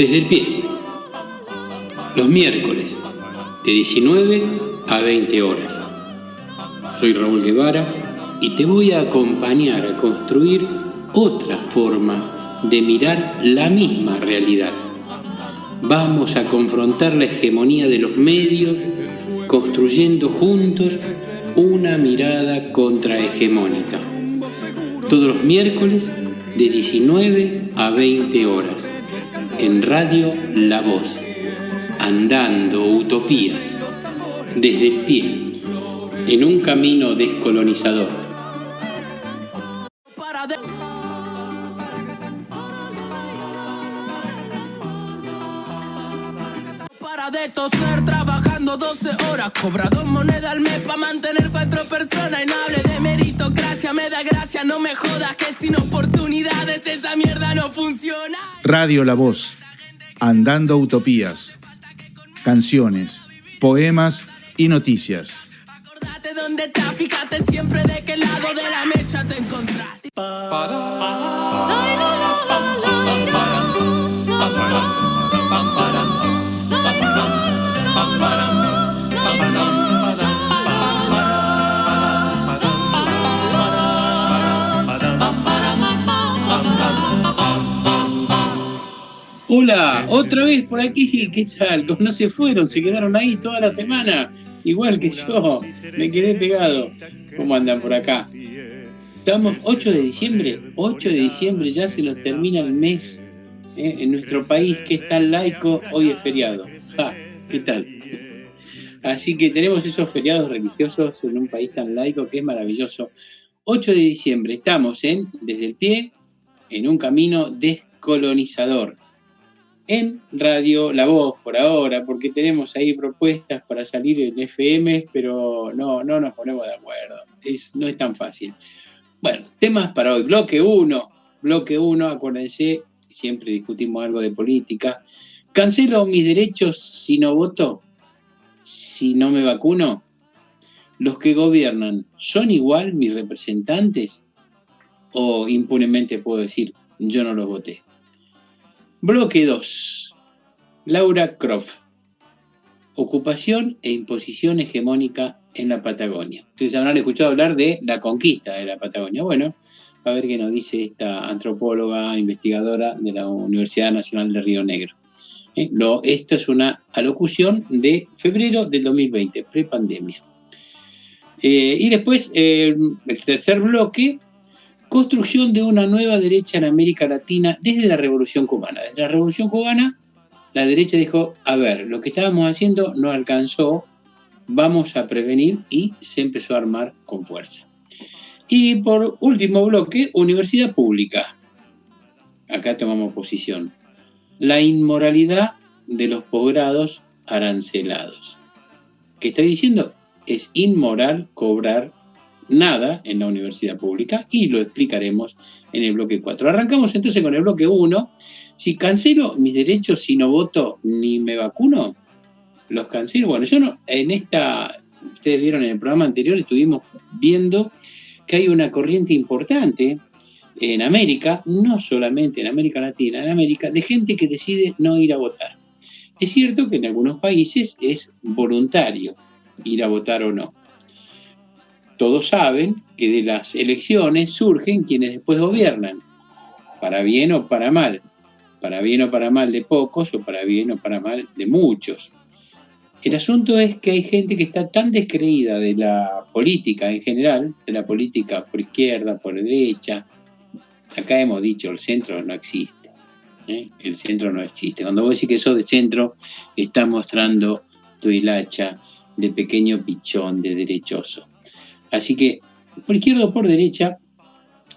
Desde el pie, los miércoles, de 19 a 20 horas. Soy Raúl Guevara y te voy a acompañar a construir otra forma de mirar la misma realidad. Vamos a confrontar la hegemonía de los medios, construyendo juntos una mirada contrahegemónica. Todos los miércoles, de 19 a 20 horas. En Radio La Voz, andando utopías, desde el pie, en un camino descolonizador. Para de toser, trabajando 12 horas, cobra 2 monedas al mes para mantener 4 personas. Y no hable de meritocracia, me da gracia, no me jodas que sin oportunidades esa mierda no funciona. Radio La Voz, andando utopías, canciones, poemas y noticias. Acordate dónde estás, fíjate siempre de qué lado de la mecha te encontrás. Hola, otra vez por aquí, ¿qué tal? No se fueron, se quedaron ahí toda la semana, igual que yo, me quedé pegado. ¿Cómo andan por acá? Estamos 8 de diciembre, ya se nos termina el mes. En nuestro país, que es tan laico, hoy es feriado. ¿Qué tal? Así que tenemos esos feriados religiosos en un país tan laico que es maravilloso. 8 de diciembre, estamos Desde el Pie, en un camino descolonizador. En Radio La Voz por ahora, porque tenemos ahí propuestas para salir en FM, pero no nos ponemos de acuerdo. No es tan fácil. Bueno, temas para hoy. Bloque 1, acuérdense, siempre discutimos algo de política. ¿Cancelo mis derechos si no voto? ¿Si no me vacuno? ¿Los que gobiernan son igual mis representantes? ¿O impunemente puedo decir, yo no los voté? Bloque 2. Laura Croft. Ocupación e imposición hegemónica en la Patagonia. Ustedes habrán escuchado hablar de la conquista de la Patagonia. Bueno, a ver qué nos dice esta antropóloga, investigadora de la Universidad Nacional de Río Negro. Esto es una alocución de febrero del 2020, prepandemia. Y después, el tercer bloque, construcción de una nueva derecha en América Latina desde la Revolución Cubana. Desde la Revolución Cubana, la derecha dijo, a ver, lo que estábamos haciendo no alcanzó, vamos a prevenir, y se empezó a armar con fuerza. Y por último bloque, universidad pública. Acá tomamos posición. La inmoralidad de los posgrados arancelados. ¿Qué estoy diciendo? Es inmoral cobrar nada en la universidad pública y lo explicaremos en el bloque 4. Arrancamos entonces con el bloque 1. Si cancelo mis derechos si no voto ni me vacuno, los cancelo. Bueno, yo no, ustedes vieron en el programa anterior, estuvimos viendo que hay una corriente importante en América, no solamente en América Latina, en América, de gente que decide no ir a votar. Es cierto que en algunos países es voluntario ir a votar o no. Todos saben que de las elecciones surgen quienes después gobiernan, para bien o para mal de pocos o para bien o para mal de muchos. El asunto es que hay gente que está tan descreída de la política en general, de la política por izquierda, por derecha. Acá hemos dicho, el centro no existe. El centro no existe. Cuando vos decís que sos de centro, estás mostrando tu hilacha de pequeño pichón, de derechoso. Así que, por izquierda o por derecha,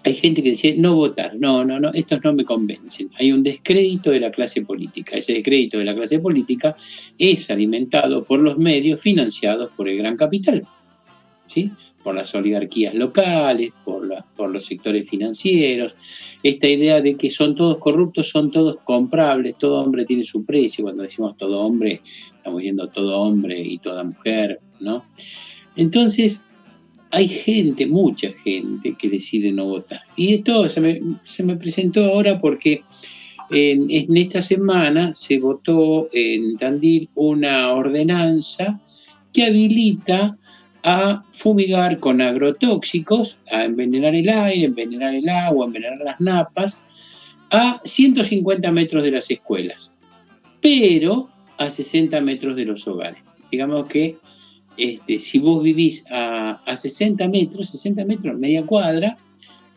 hay gente que dice no votar. No, estos no me convencen. Hay un descrédito de la clase política. Ese descrédito de la clase política es alimentado por los medios financiados por el gran capital, ¿sí? Por las oligarquías locales, por los sectores financieros. Esta idea de que son todos corruptos, son todos comprables, todo hombre tiene su precio. Cuando decimos todo hombre, estamos viendo todo hombre y toda mujer, ¿no? Entonces, hay gente, mucha gente, que decide no votar. Y esto se me presentó ahora porque En esta semana se votó en Tandil una ordenanza que habilita a fumigar con agrotóxicos, a envenenar el aire, envenenar el agua, envenenar las napas, a 150 metros de las escuelas, pero a 60 metros de los hogares. Digamos que si vos vivís a 60 metros, media cuadra,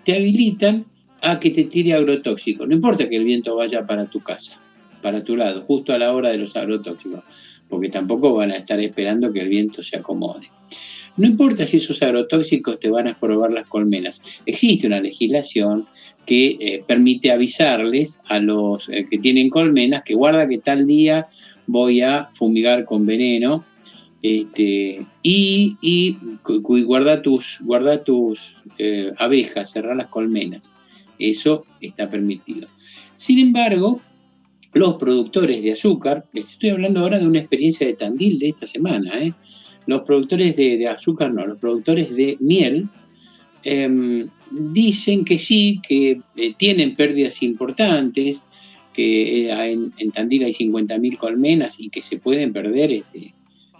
te habilitan a que te tire agrotóxico. No importa que el viento vaya para tu casa, para tu lado, justo a la hora de los agrotóxicos, porque tampoco van a estar esperando que el viento se acomode. No importa si esos agrotóxicos te van a probar las colmenas. Existe una legislación que permite avisarles a los que tienen colmenas que guarda que tal día voy a fumigar con veneno, y guarda tus abejas, cerrar las colmenas. Eso está permitido. Sin embargo, los productores de azúcar, estoy hablando ahora de una experiencia de Tandil de esta semana, los productores de azúcar no, los productores de miel, dicen que sí, que tienen pérdidas importantes, que en Tandil hay 50.000 colmenas y que se pueden perder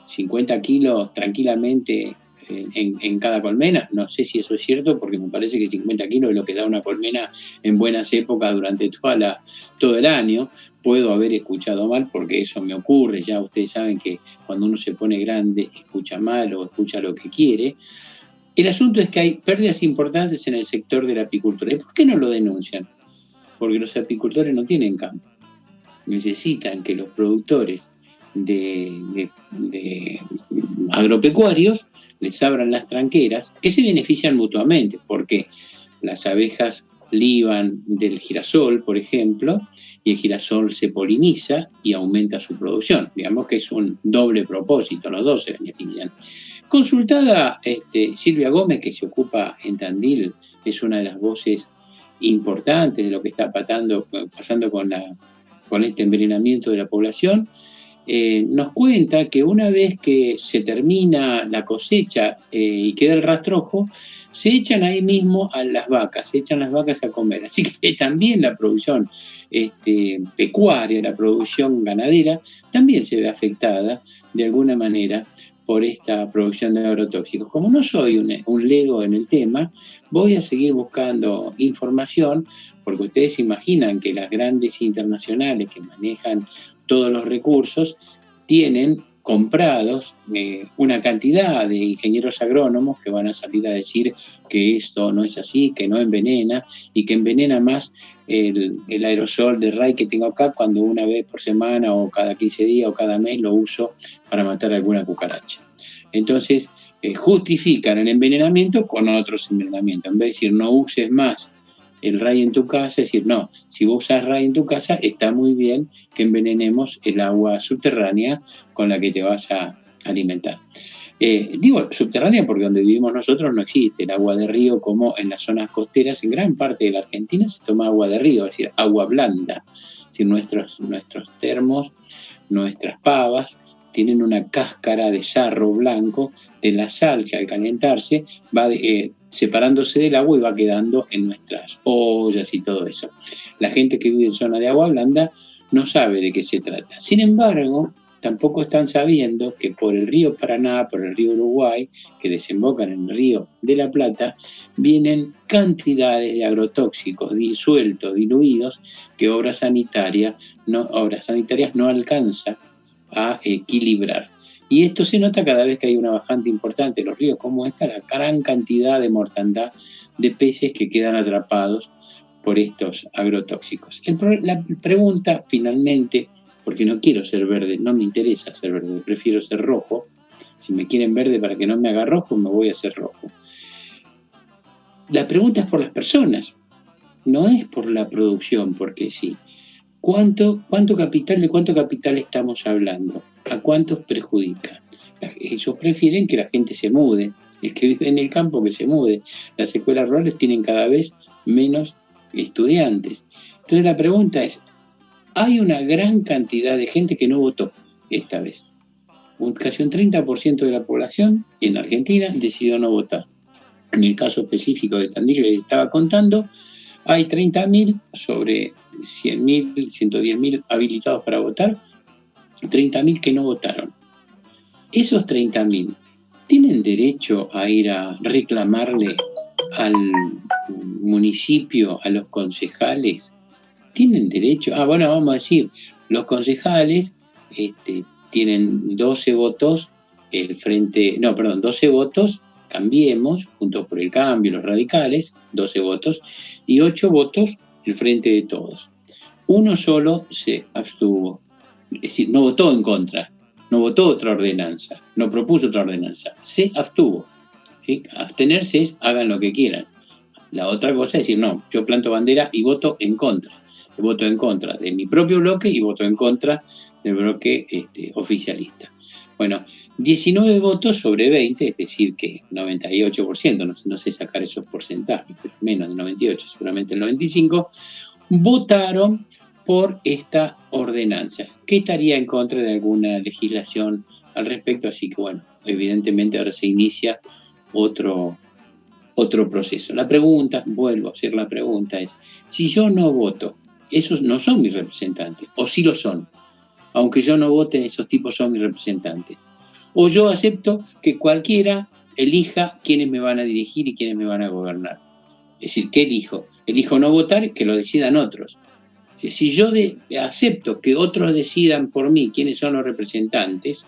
50 kilos tranquilamente en cada colmena. No sé si eso es cierto, porque me parece que 50 kilos es lo que da una colmena en buenas épocas durante todo el año. Puedo haber escuchado mal, porque eso me ocurre. Ya ustedes saben que cuando uno se pone grande escucha mal o escucha lo que quiere. El asunto es que hay pérdidas importantes en el sector de la apicultura. ¿Y por qué no lo denuncian? Porque los apicultores no tienen campo. Necesitan que los productores de agropecuarios les abran las tranqueras, que se benefician mutuamente, porque las abejas liban del girasol, por ejemplo, y el girasol se poliniza y aumenta su producción. Digamos que es un doble propósito, los dos se benefician. Consultada Silvia Gómez, que se ocupa en Tandil, es una de las voces importantes de lo que está pasando con este envenenamiento de la población. Nos cuenta que una vez que se termina la cosecha y queda el rastrojo, se echan ahí mismo a las vacas, se echan las vacas a comer. Así que también la producción pecuaria, la producción ganadera, también se ve afectada de alguna manera por esta producción de agrotóxicos. Como no soy un lego en el tema, voy a seguir buscando información, porque ustedes imaginan que las grandes internacionales que manejan todos los recursos tienen comprados una cantidad de ingenieros agrónomos que van a salir a decir que esto no es así, que no envenena y que envenena más el aerosol de RAI que tengo acá, cuando una vez por semana o cada 15 días o cada mes lo uso para matar alguna cucaracha. Entonces justifican el envenenamiento con otros envenenamientos. En vez de decir no uses más el RAI en tu casa, es decir, no, si vos usas RAI en tu casa, está muy bien que envenenemos el agua subterránea con la que te vas a alimentar. Digo subterránea porque donde vivimos nosotros no existe el agua de río, como en las zonas costeras. En gran parte de la Argentina se toma agua de río, es decir, agua blanda. Es decir, nuestros termos, nuestras pavas, tienen una cáscara de sarro blanco de la sal que al calentarse va separándose del agua y va quedando en nuestras ollas y todo eso. La gente que vive en zona de agua blanda no sabe de qué se trata. Sin embargo, tampoco están sabiendo que por el río Paraná, por el río Uruguay, que desembocan en el río de la Plata, vienen cantidades de agrotóxicos disueltos, diluidos, que Obras Sanitarias no alcanza a equilibrar. Y esto se nota cada vez que hay una bajante importante en los ríos como esta, la gran cantidad de mortandad de peces que quedan atrapados por estos agrotóxicos. La pregunta finalmente, porque no quiero ser verde, no me interesa ser verde, prefiero ser rojo. Si me quieren verde para que no me haga rojo, me voy a hacer rojo. La pregunta es por las personas, no es por la producción, porque sí. ¿De cuánto capital estamos hablando? ¿A cuántos perjudica? Ellos prefieren que la gente se mude, el que vive en el campo que se mude. Las escuelas rurales tienen cada vez menos estudiantes. Entonces la pregunta es, hay una gran cantidad de gente que no votó esta vez. Casi un 30% de la población en Argentina decidió no votar. En el caso específico de Tandil que les estaba contando, hay 30.000 sobre 100.000, 110.000 habilitados para votar, 30.000 que no votaron. Esos 30.000 tienen derecho a ir a reclamarle al municipio, a los concejales. Tienen derecho. Bueno, vamos a decir, los concejales tienen 12 votos, 12 votos, Cambiemos, Juntos por el Cambio, los radicales, 12 votos, y 8 votos el Frente de Todos. Uno solo se abstuvo, es decir, no votó en contra, no votó otra ordenanza, no propuso otra ordenanza, se abstuvo. ¿Sí? Abstenerse es hagan lo que quieran. La otra cosa es decir, no, yo planto bandera y voto en contra. Voto en contra de mi propio bloque y voto en contra del bloque oficialista. Bueno, 19 votos sobre 20, es decir que 98%, no sé sacar esos porcentajes, pero menos de 98, seguramente el 95%, votaron por esta ordenanza, que estaría en contra de alguna legislación al respecto, así que bueno, evidentemente ahora se inicia otro proceso. La pregunta, vuelvo a hacer la pregunta, es, si yo no voto, esos no son mis representantes, o sí lo son, aunque yo no vote, esos tipos son mis representantes. O yo acepto que cualquiera elija quiénes me van a dirigir y quiénes me van a gobernar. Es decir, ¿qué elijo? Elijo no votar, que lo decidan otros. Si yo acepto que otros decidan por mí quiénes son los representantes,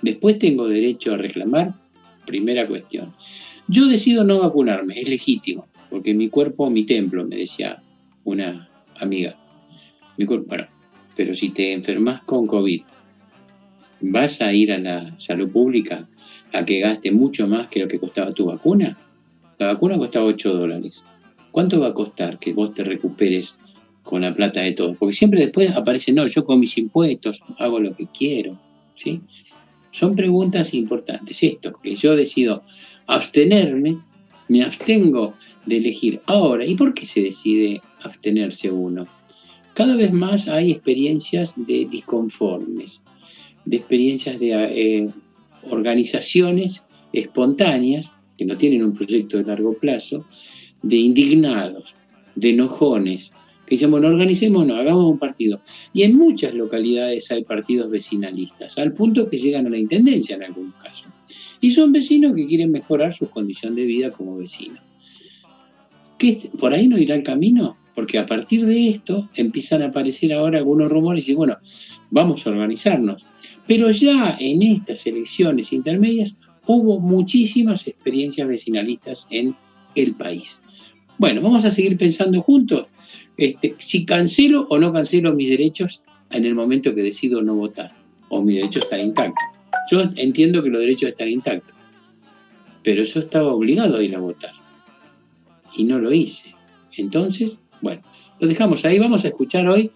después tengo derecho a reclamar. Primera cuestión. Yo decido no vacunarme, es legítimo, porque mi cuerpo, mi templo, me decía una amiga. Bueno, pero si te enfermas con COVID, ¿vas a ir a la salud pública a que gaste mucho más que lo que costaba tu vacuna? La vacuna costaba $8. ¿Cuánto va a costar que vos te recuperes con la plata de todos? Porque siempre después aparece, no, yo con mis impuestos hago lo que quiero, ¿sí? Son preguntas importantes. Esto, que yo decido abstenerme, me abstengo de elegir. Ahora, ¿y por qué se decide abstenerse uno? Cada vez más hay experiencias de disconformes, de experiencias de organizaciones espontáneas, que no tienen un proyecto de largo plazo, de indignados, de enojones, que dicen, bueno, organicémonos, hagamos un partido. Y en muchas localidades hay partidos vecinalistas, al punto que llegan a la intendencia en algún caso. Y son vecinos que quieren mejorar su condición de vida como vecinos. ¿Por ahí no irá el camino? Porque a partir de esto empiezan a aparecer ahora algunos rumores y bueno, vamos a organizarnos. Pero ya en estas elecciones intermedias hubo muchísimas experiencias vecinalistas en el país. Bueno, vamos a seguir pensando juntos si cancelo o no cancelo mis derechos en el momento que decido no votar, o mi derecho está intacto. Yo entiendo que los derechos están intactos, pero yo estaba obligado a ir a votar y no lo hice. Entonces, bueno, lo dejamos ahí. Vamos a escuchar hoy,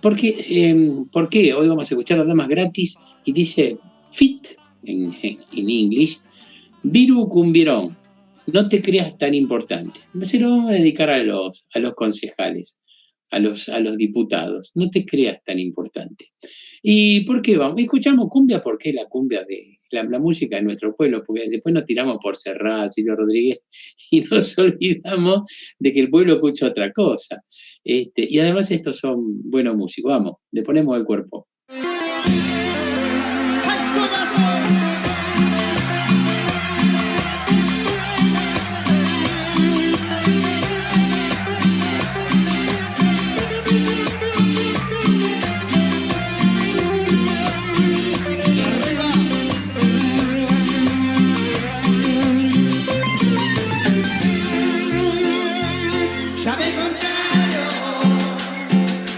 ¿por qué hoy vamos a escuchar las damas gratis? Y dice fit en inglés, Viru Cumbirón, no te creas tan importante. Se lo vamos a dedicar a los concejales, a los diputados. No te creas tan importante. ¿Y por qué vamos? Escuchamos cumbia porque la cumbia de la música de nuestro pueblo, porque después nos tiramos por Serrat, Silvio Rodríguez, y nos olvidamos de que el pueblo escucha otra cosa. Y además estos son buenos músicos. Vamos, le ponemos el cuerpo. Ya me contaron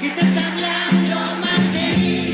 que estás hablando más de mí.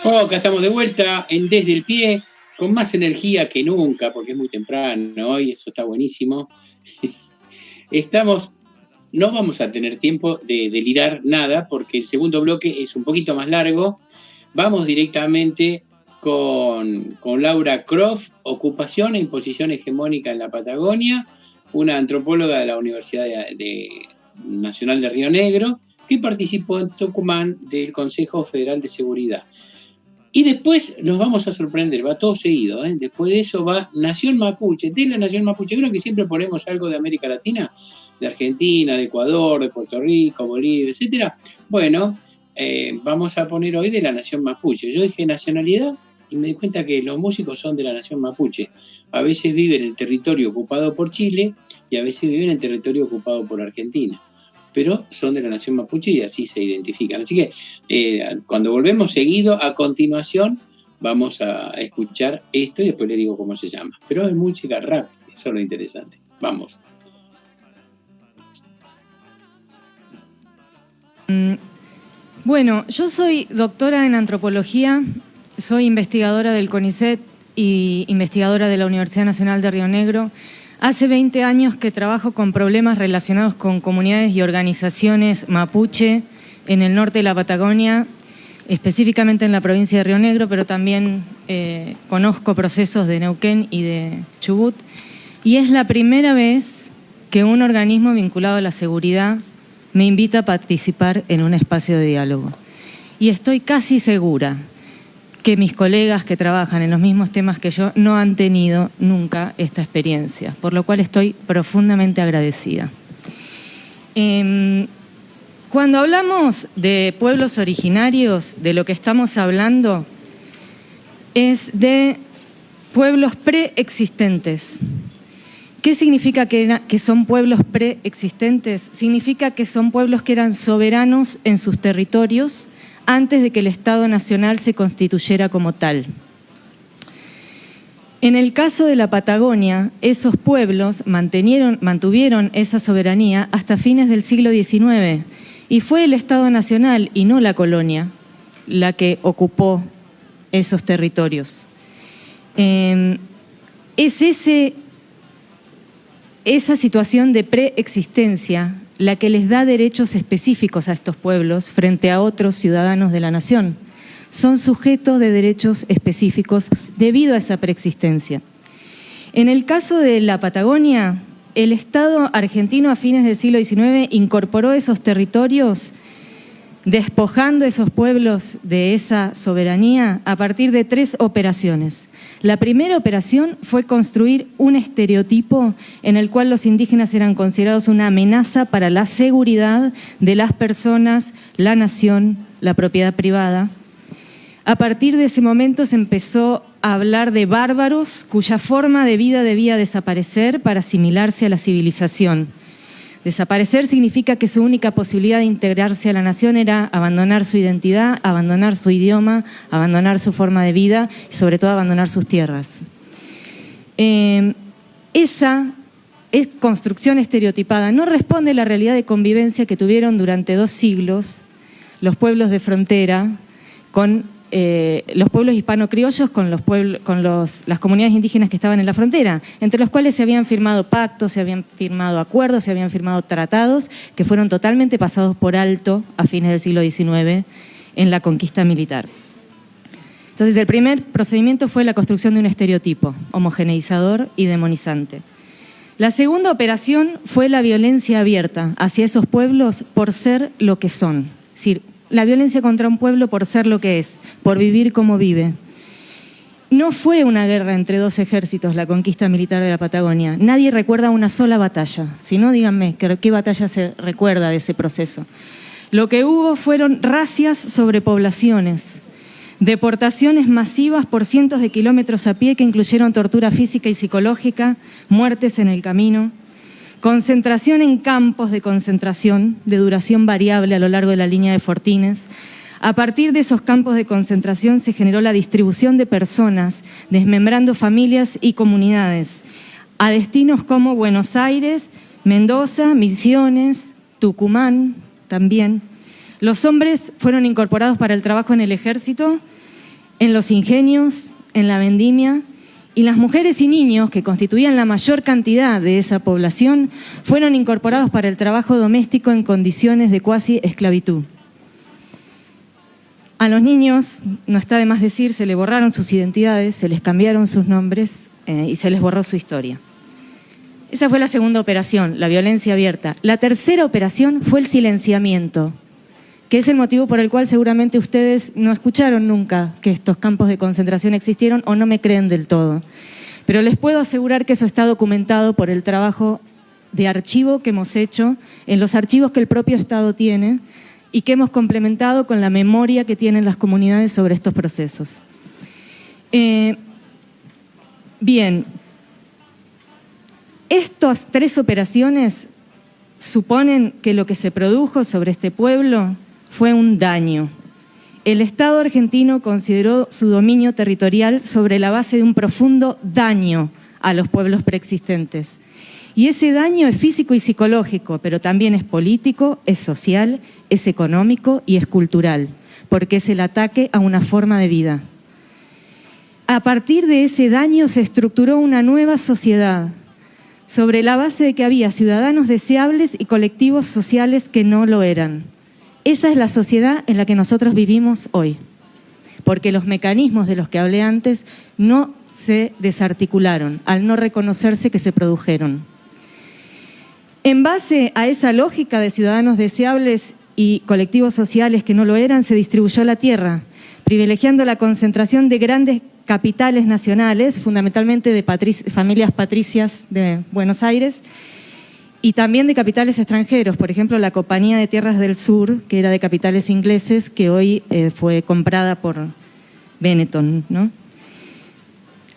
Oh, acá estamos de vuelta en Desde el Pie, con más energía que nunca, porque es muy temprano hoy, eso está buenísimo. No vamos a tener tiempo de delirar nada, porque el segundo bloque es un poquito más largo. Vamos directamente con Laura Croft, Ocupación e Imposición Hegemónica en la Patagonia, una antropóloga de la Universidad Nacional de Río Negro, que participó en Tucumán del Consejo Federal de Seguridad. Y después nos vamos a sorprender, va todo seguido, ¿eh? Después de eso va Nación Mapuche, de la Nación Mapuche. Creo que siempre ponemos algo de América Latina, de Argentina, de Ecuador, de Puerto Rico, Bolivia, etc. Bueno, vamos a poner hoy de la Nación Mapuche. Yo dije nacionalidad y me di cuenta que los músicos son de la Nación Mapuche. A veces viven en territorio ocupado por Chile y a veces viven en territorio ocupado por Argentina, pero son de la Nación Mapuche y así se identifican. Así que cuando volvemos seguido, a continuación, vamos a escuchar esto y después les digo cómo se llama. Pero es música rap, eso es lo interesante. Vamos. Bueno, yo soy doctora en antropología, soy investigadora del CONICET y investigadora de la Universidad Nacional de Río Negro. Hace 20 años que trabajo con problemas relacionados con comunidades y organizaciones mapuche en el norte de la Patagonia, específicamente en la provincia de Río Negro, pero también conozco procesos de Neuquén y de Chubut. Y es la primera vez que un organismo vinculado a la seguridad me invita a participar en un espacio de diálogo. Y estoy casi segura que mis colegas que trabajan en los mismos temas que yo no han tenido nunca esta experiencia, por lo cual estoy profundamente agradecida. Cuando hablamos de pueblos originarios, de lo que estamos hablando es de pueblos preexistentes. ¿Qué significa que son pueblos preexistentes? Significa que son pueblos que eran soberanos en sus territorios antes de que el Estado Nacional se constituyera como tal. En el caso de la Patagonia, esos pueblos mantuvieron esa soberanía hasta fines del siglo XIX y fue el Estado Nacional y no la colonia la que ocupó esos territorios. Esa situación de preexistencia la que les da derechos específicos a estos pueblos frente a otros ciudadanos de la nación. Son sujetos de derechos específicos debido a esa preexistencia. En el caso de la Patagonia, el Estado argentino a fines del siglo XIX incorporó esos territorios, despojando a esos pueblos de esa soberanía a partir de 3 operaciones. La primera operación fue construir un estereotipo en el cual los indígenas eran considerados una amenaza para la seguridad de las personas, la nación, la propiedad privada. A partir de ese momento se empezó a hablar de bárbaros cuya forma de vida debía desaparecer para asimilarse a la civilización. Desaparecer significa que su única posibilidad de integrarse a la nación era abandonar su identidad, abandonar su idioma, abandonar su forma de vida y sobre todo abandonar sus tierras. Esa construcción estereotipada no responde a la realidad de convivencia que tuvieron durante 2 siglos los pueblos de frontera con los pueblos hispano-criollos con las comunidades indígenas que estaban en la frontera, entre los cuales se habían firmado pactos, se habían firmado acuerdos, se habían firmado tratados que fueron totalmente pasados por alto a fines del siglo XIX en la conquista militar. Entonces, el primer procedimiento fue la construcción de un estereotipo homogeneizador y demonizante. La segunda operación fue la violencia abierta hacia esos pueblos por ser lo que son, es decir, la violencia contra un pueblo por ser lo que es, por vivir como vive. No fue una guerra entre 2 ejércitos la conquista militar de la Patagonia. Nadie recuerda una sola batalla. Si no, díganme, ¿qué batalla se recuerda de ese proceso? Lo que hubo fueron racias sobre poblaciones, deportaciones masivas por cientos de kilómetros a pie que incluyeron tortura física y psicológica, muertes en el camino, concentración en campos de concentración de duración variable a lo largo de la línea de Fortines. A partir de esos campos de concentración se generó la distribución de personas, desmembrando familias y comunidades, a destinos como Buenos Aires, Mendoza, Misiones, Tucumán también. Los hombres fueron incorporados para el trabajo en el ejército en los ingenios, en la vendimia, y las mujeres y niños, que constituían la mayor cantidad de esa población, fueron incorporados para el trabajo doméstico en condiciones de cuasi esclavitud. A los niños, no está de más decir, se les borraron sus identidades, se les cambiaron sus nombres y se les borró su historia. Esa fue la segunda operación, la violencia abierta. La tercera operación fue el silenciamiento, que es el motivo por el cual seguramente ustedes no escucharon nunca que estos campos de concentración existieron o no me creen del todo. Pero les puedo asegurar que eso está documentado por el trabajo de archivo que hemos hecho en los archivos que el propio Estado tiene y que hemos complementado con la memoria que tienen las comunidades sobre estos procesos. Bien, estas tres operaciones suponen que lo que se produjo sobre este pueblo fue un daño. El Estado argentino consideró su dominio territorial sobre la base de un profundo daño a los pueblos preexistentes. Y ese daño es físico y psicológico, pero también es político, es social, es económico y es cultural, porque es el ataque a una forma de vida. A partir de ese daño se estructuró una nueva sociedad, sobre la base de que había ciudadanos deseables y colectivos sociales que no lo eran. Esa es la sociedad en la que nosotros vivimos hoy, porque los mecanismos de los que hablé antes no se desarticularon al no reconocerse que se produjeron. En base a esa lógica de ciudadanos deseables y colectivos sociales que no lo eran, se distribuyó la tierra, privilegiando la concentración de grandes capitales nacionales, fundamentalmente de familias patricias de Buenos Aires, y también de capitales extranjeros, por ejemplo, la Compañía de Tierras del Sur, que era de capitales ingleses, que hoy fue comprada por Benetton, ¿no?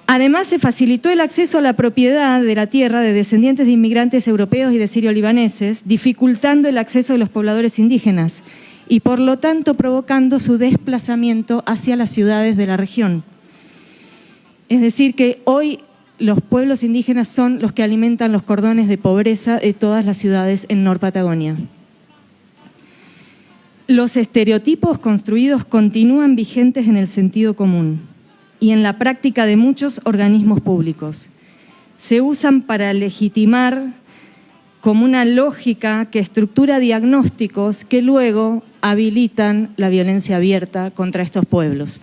Además, se facilitó el acceso a la propiedad de la tierra de descendientes de inmigrantes europeos y de sirio-libaneses, dificultando el acceso de los pobladores indígenas y, por lo tanto, provocando su desplazamiento hacia las ciudades de la región. Es decir, que hoy los pueblos indígenas son los que alimentan los cordones de pobreza de todas las ciudades en Nor Patagonia. Los estereotipos construidos continúan vigentes en el sentido común y en la práctica de muchos organismos públicos. Se usan para legitimar como una lógica que estructura diagnósticos que luego habilitan la violencia abierta contra estos pueblos.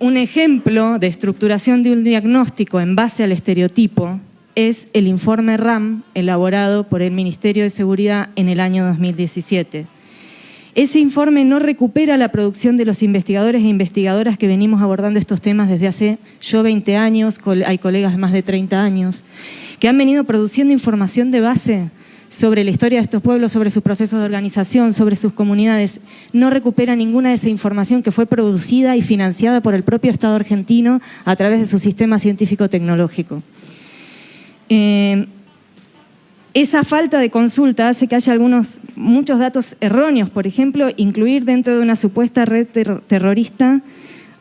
Un ejemplo de estructuración de un diagnóstico en base al estereotipo es el informe RAM elaborado por el Ministerio de Seguridad en el año 2017. Ese informe no recupera la producción de los investigadores e investigadoras que venimos abordando estos temas desde hace 20 años, hay colegas de más de 30 años, que han venido produciendo información de base sobre la historia de estos pueblos, sobre sus procesos de organización, sobre sus comunidades. No recupera ninguna de esa información que fue producida y financiada por el propio Estado argentino a través de su sistema científico-tecnológico. Esa falta de consulta hace que haya muchos datos erróneos. Por ejemplo, incluir dentro de una supuesta red terrorista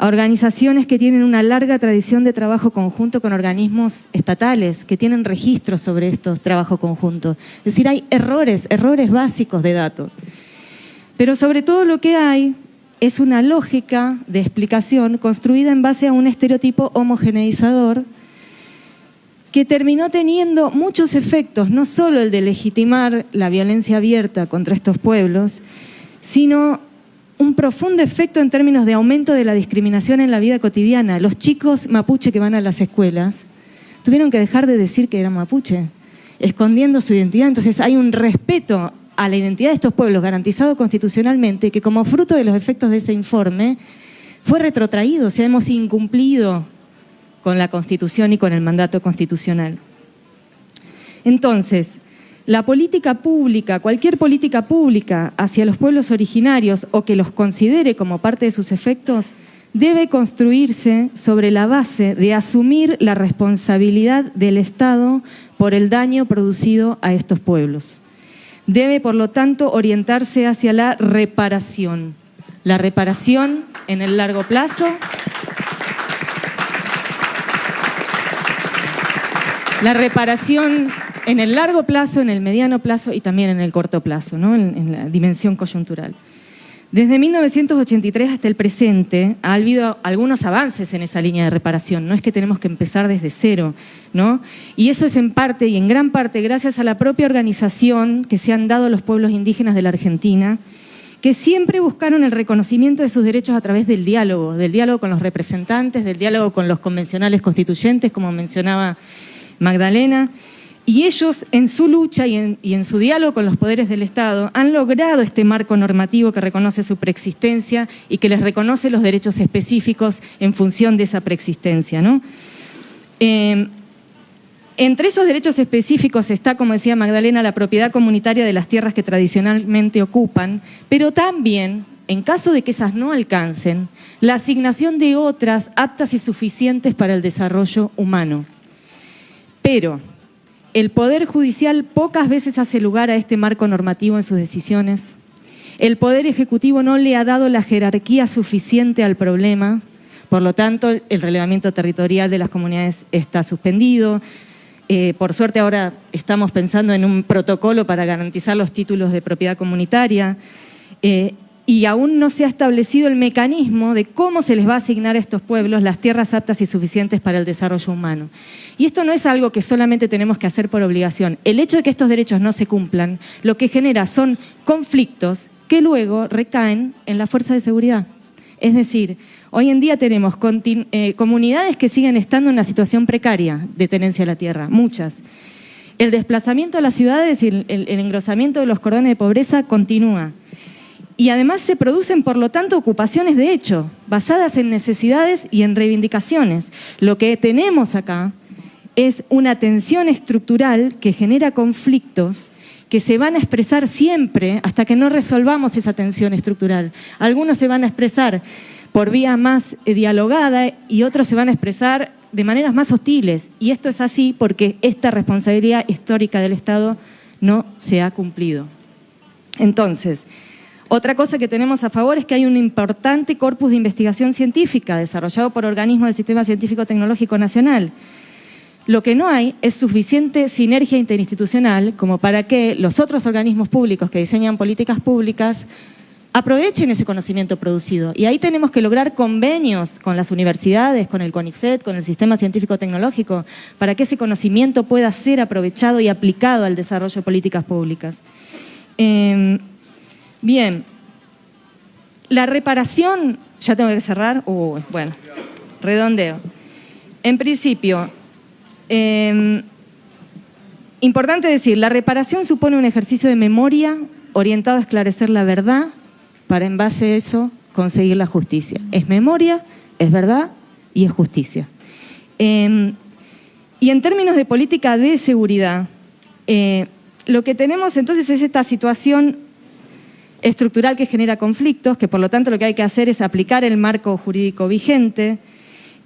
a organizaciones que tienen una larga tradición de trabajo conjunto con organismos estatales, que tienen registros sobre estos trabajos conjuntos. Es decir, hay errores básicos de datos. Pero sobre todo lo que hay es una lógica de explicación construida en base a un estereotipo homogeneizador que terminó teniendo muchos efectos, no solo el de legitimar la violencia abierta contra estos pueblos, sino un profundo efecto en términos de aumento de la discriminación en la vida cotidiana. Los chicos mapuche que van a las escuelas tuvieron que dejar de decir que eran mapuche, escondiendo su identidad. Entonces hay un respeto a la identidad de estos pueblos garantizado constitucionalmente que, como fruto de los efectos de ese informe, fue retrotraído. O sea, hemos incumplido con la Constitución y con el mandato constitucional. Entonces, la política pública, cualquier política pública hacia los pueblos originarios o que los considere como parte de sus efectos, debe construirse sobre la base de asumir la responsabilidad del Estado por el daño producido a estos pueblos. Debe, por lo tanto, orientarse hacia la reparación. La reparación en el largo plazo. La reparación en el largo plazo, en el mediano plazo y también en el corto plazo, ¿no? En la dimensión coyuntural. Desde 1983 hasta el presente ha habido algunos avances en esa línea de reparación, no es que tenemos que empezar desde cero, ¿no? Y eso es en parte y en gran parte gracias a la propia organización que se han dado los pueblos indígenas de la Argentina, que siempre buscaron el reconocimiento de sus derechos a través del diálogo con los representantes, del diálogo con los convencionales constituyentes, como mencionaba Magdalena. Y ellos, en su lucha y en su diálogo con los poderes del Estado, han logrado este marco normativo que reconoce su preexistencia y que les reconoce los derechos específicos en función de esa preexistencia, ¿no? Entre esos derechos específicos está, como decía Magdalena, la propiedad comunitaria de las tierras que tradicionalmente ocupan, pero también, en caso de que esas no alcancen, la asignación de otras aptas y suficientes para el desarrollo humano. Pero el Poder Judicial pocas veces hace lugar a este marco normativo en sus decisiones. El Poder Ejecutivo no le ha dado la jerarquía suficiente al problema, por lo tanto, el relevamiento territorial de las comunidades está suspendido. Por suerte ahora estamos pensando en un protocolo para garantizar los títulos de propiedad comunitaria y aún no se ha establecido el mecanismo de cómo se les va a asignar a estos pueblos las tierras aptas y suficientes para el desarrollo humano. Y esto no es algo que solamente tenemos que hacer por obligación. El hecho de que estos derechos no se cumplan, lo que genera son conflictos que luego recaen en la fuerza de seguridad. Es decir, hoy en día tenemos comunidades que siguen estando en una situación precaria de tenencia de la tierra, muchas. El desplazamiento a las ciudades y el engrosamiento de los cordones de pobreza continúa. Y además se producen, por lo tanto, ocupaciones de hecho, basadas en necesidades y en reivindicaciones. Lo que tenemos acá es una tensión estructural que genera conflictos que se van a expresar siempre hasta que no resolvamos esa tensión estructural. Algunos se van a expresar por vía más dialogada y otros se van a expresar de maneras más hostiles. Y esto es así porque esta responsabilidad histórica del Estado no se ha cumplido. Entonces, otra cosa que tenemos a favor es que hay un importante corpus de investigación científica desarrollado por organismos del Sistema Científico Tecnológico Nacional. Lo que no hay es suficiente sinergia interinstitucional como para que los otros organismos públicos que diseñan políticas públicas aprovechen ese conocimiento producido. Y ahí tenemos que lograr convenios con las universidades, con el CONICET, con el Sistema Científico Tecnológico, para que ese conocimiento pueda ser aprovechado y aplicado al desarrollo de políticas públicas. Bien, la reparación, ya tengo que cerrar, bueno, redondeo. En principio, importante decir, la reparación supone un ejercicio de memoria orientado a esclarecer la verdad para en base a eso conseguir la justicia. Es memoria, es verdad y es justicia. Y en términos de política de seguridad, lo que tenemos entonces es esta situación estructural que genera conflictos, que por lo tanto lo que hay que hacer es aplicar el marco jurídico vigente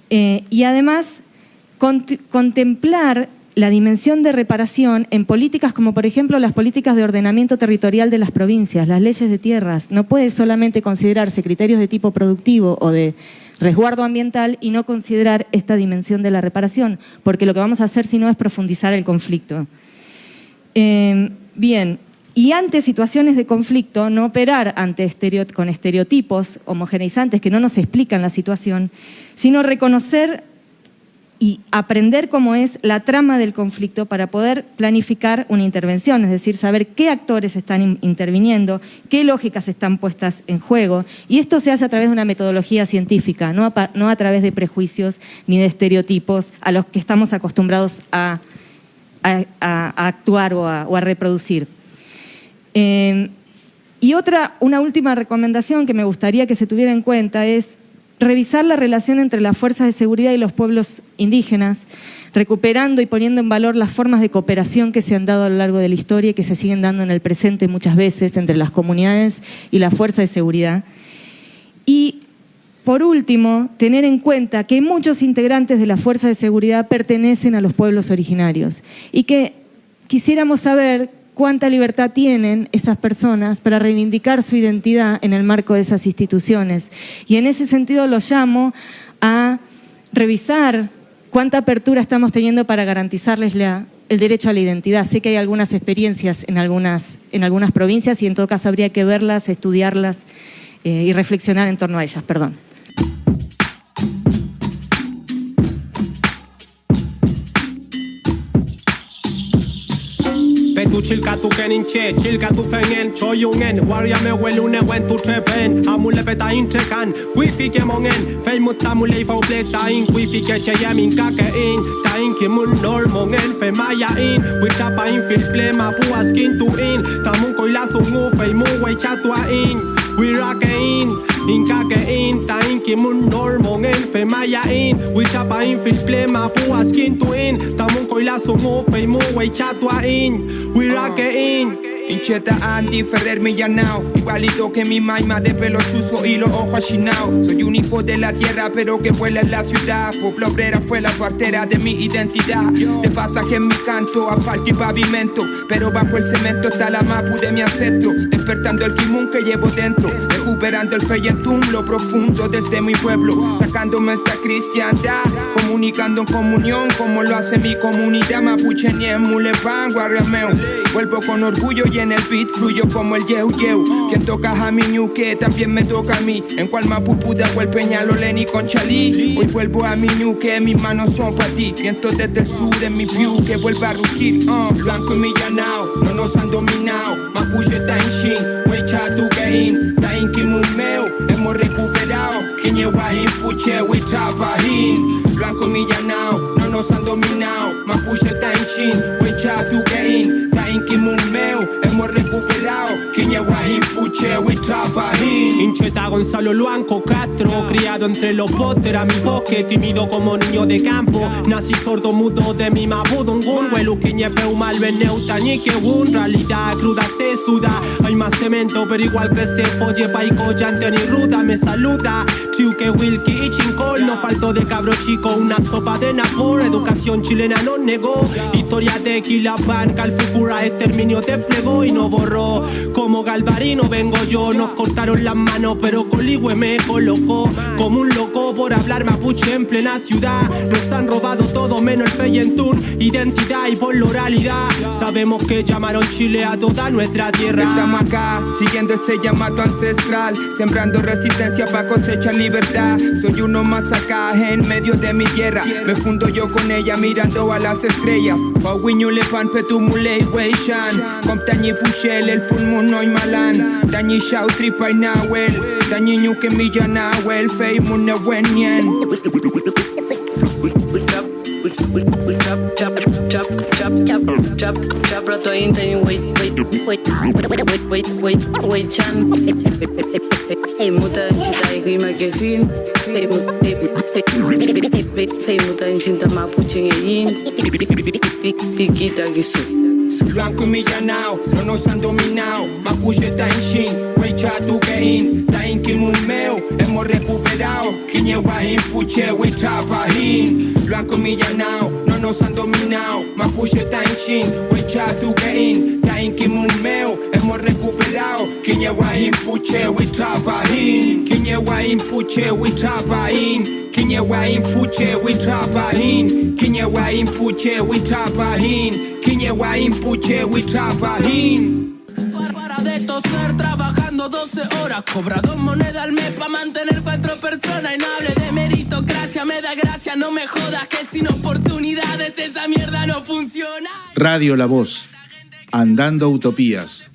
y además contemplar la dimensión de reparación en políticas como por ejemplo las políticas de ordenamiento territorial de las provincias, las leyes de tierras. No puede solamente considerarse criterios de tipo productivo o de resguardo ambiental y no considerar esta dimensión de la reparación, porque lo que vamos a hacer si no es profundizar el conflicto. Bien. Y ante situaciones de conflicto, no operar con estereotipos homogeneizantes que no nos explican la situación, sino reconocer y aprender cómo es la trama del conflicto para poder planificar una intervención, es decir, saber qué actores están interviniendo, qué lógicas están puestas en juego. Y esto se hace a través de una metodología científica, no a través de prejuicios ni de estereotipos a los que estamos acostumbrados a actuar o a reproducir. Y una última recomendación que me gustaría que se tuviera en cuenta es revisar la relación entre las fuerzas de seguridad y los pueblos indígenas, recuperando y poniendo en valor las formas de cooperación que se han dado a lo largo de la historia y que se siguen dando en el presente muchas veces entre las comunidades y la fuerza de seguridad. Y, por último, tener en cuenta que muchos integrantes de la fuerza de seguridad pertenecen a los pueblos originarios y que quisiéramos saber cuánta libertad tienen esas personas para reivindicar su identidad en el marco de esas instituciones. Y en ese sentido los llamo a revisar cuánta apertura estamos teniendo para garantizarles el derecho a la identidad. Sé que hay algunas experiencias en algunas provincias y en todo caso habría que verlas, estudiarlas y reflexionar en torno a ellas. Perdón. Tu chilka tu kenin che, chilka tu fengen, choyungen, warrior me welune wen tu trepen, amule beta intrekan, wifi ke mongen, felmut tamule fa ubleta in, wifi ke cheyamin kake in, ta in kimun nor mongen, fe maya in, witapa in filplema puaskin tu in, tamun koila sungu fe mu wei chatua in, we rock in, kake in, ta in kimun nor mongen, fe maya in, witapa in filplema puaskin tu in, tamun koila sungu fe mu wei chatua in, we rock in. Incheta Andy Ferrer Millanao, igualito que mi maima de pelo chuzo y los ojos achinados. Soy un hijo de la tierra pero que vuela en la ciudad. Pueblo obrera fue la partera de mi identidad. De pasaje en mi canto, asfalto y pavimento, pero bajo el cemento está la mapu de mi ancestro. Despertando el kimun que llevo dentro, recuperando el feyentum, lo profundo desde mi pueblo, sacándome esta cristiandad, comunicando en comunión como lo hace mi comunidad mapuche Niemulepan, Guarriameo. Vuelvo con orgullo y en el beat fluyo como el yeu yeu. Quien toca a mi ñuque también me toca a mí. En cual mapupuda o el Peñalolén con Chalí. Hoy vuelvo a mi ñuque, mis manos son para ti. Viento desde el sur en mi view que vuelva a rugir. Blanco y millanao, no nos han dominado. Mapuche Tainshin, Wecha Tukein, Tain Kimumeo, hemos recuperado. Kiñewahin, Puche, Wichapahin. Blanco y millanao, no nos han dominado. Mapuche Tainshin, Wecha Tukein, Tain Kimumeo, hemos recuperado. Kiñewahin, Puche, Wichapahin. Incheta Gonzalo Luanco Castro, criado entre los botes, a mi bosque, tímido como niño de campo. Nací sordo mudo de mi mabudungun, huelu quiñepeu mal veneu tañique un. Realidad cruda se suda, hay más cemento pero igual que se folle paico llante ni ruda me saluda. Chiuque Wilkie y Chincol, no faltó de cabro chico una sopa de napor. Educación chilena no negó, historia de Quilapán, Calfucura exterminio desplegó y no borró. Como Galvarino vengo yo, nos cortaron las manos pero Coligüe me colocó como un loco por hablar mapuche en plena ciudad. Nos han robado todo menos el feyentún, identidad y por la oralidad. Sabemos que llamaron Chile a toda nuestra tierra. Estamos acá, siguiendo este llamado ancestral, sembrando resistencia para cosechar libertad. Soy uno más acá en medio de mi tierra, me fundo yo con ella mirando a las estrellas. Pauiñulepan petumule weishan, comptañi puchel el fulmuno y malan, dañi shau tripa y nahuel, dañi ñuque millanahuel, fei mune wenyen. Chap rato ahí wait chan muta chita grima que fin muta cinta mapuche yin piquita que su. Blanco y millanao, no nos han dominado. Mapuche Tainshin, Wecha Tukein, Tain Kimumeo, hemos recuperado. Kiñewahin, Puche, Wichapahin. Blanco y millanao, no nos han dominado. Mapuche Tainshin, Wecha Tukein, Tain Kimumeo, hemos recuperado. Kiñewahin, Puche, Wichapahin. Kiñewahin, Puche, Wichapahin. Kiñewahin, Puche, Wichapahin. Kiñewahin, Puche, Wichapahin. Kiñewahin, Puche, Wichapahin. Para de toser, trabajando 12 horas, cobra 2 monedas al mes pa' mantener 4 personas. Y no hable de meritocracia, me da gracia, no me jodas que sin oportunidades esa mierda no funciona. Radio La Voz, Andando Utopías,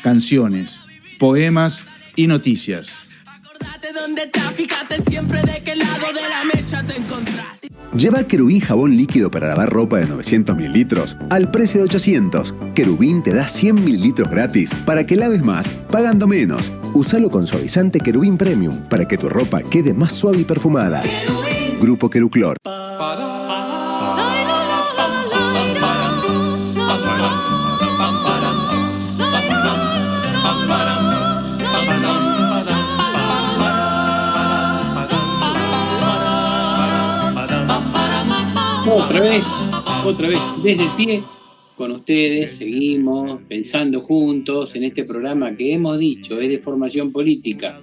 canciones, poemas y noticias. Acordate dónde estás, fíjate siempre de qué lado de la mecha te encontrás. Lleva Querubín jabón líquido para lavar ropa de 900 mililitros al precio de 800. Querubín te da 100 mililitros gratis para que laves más, pagando menos. Úsalo con suavizante Querubín Premium para que tu ropa quede más suave y perfumada. Grupo Queruclor. Otra vez, desde el pie, con ustedes, seguimos pensando juntos en este programa que hemos dicho, es de formación política,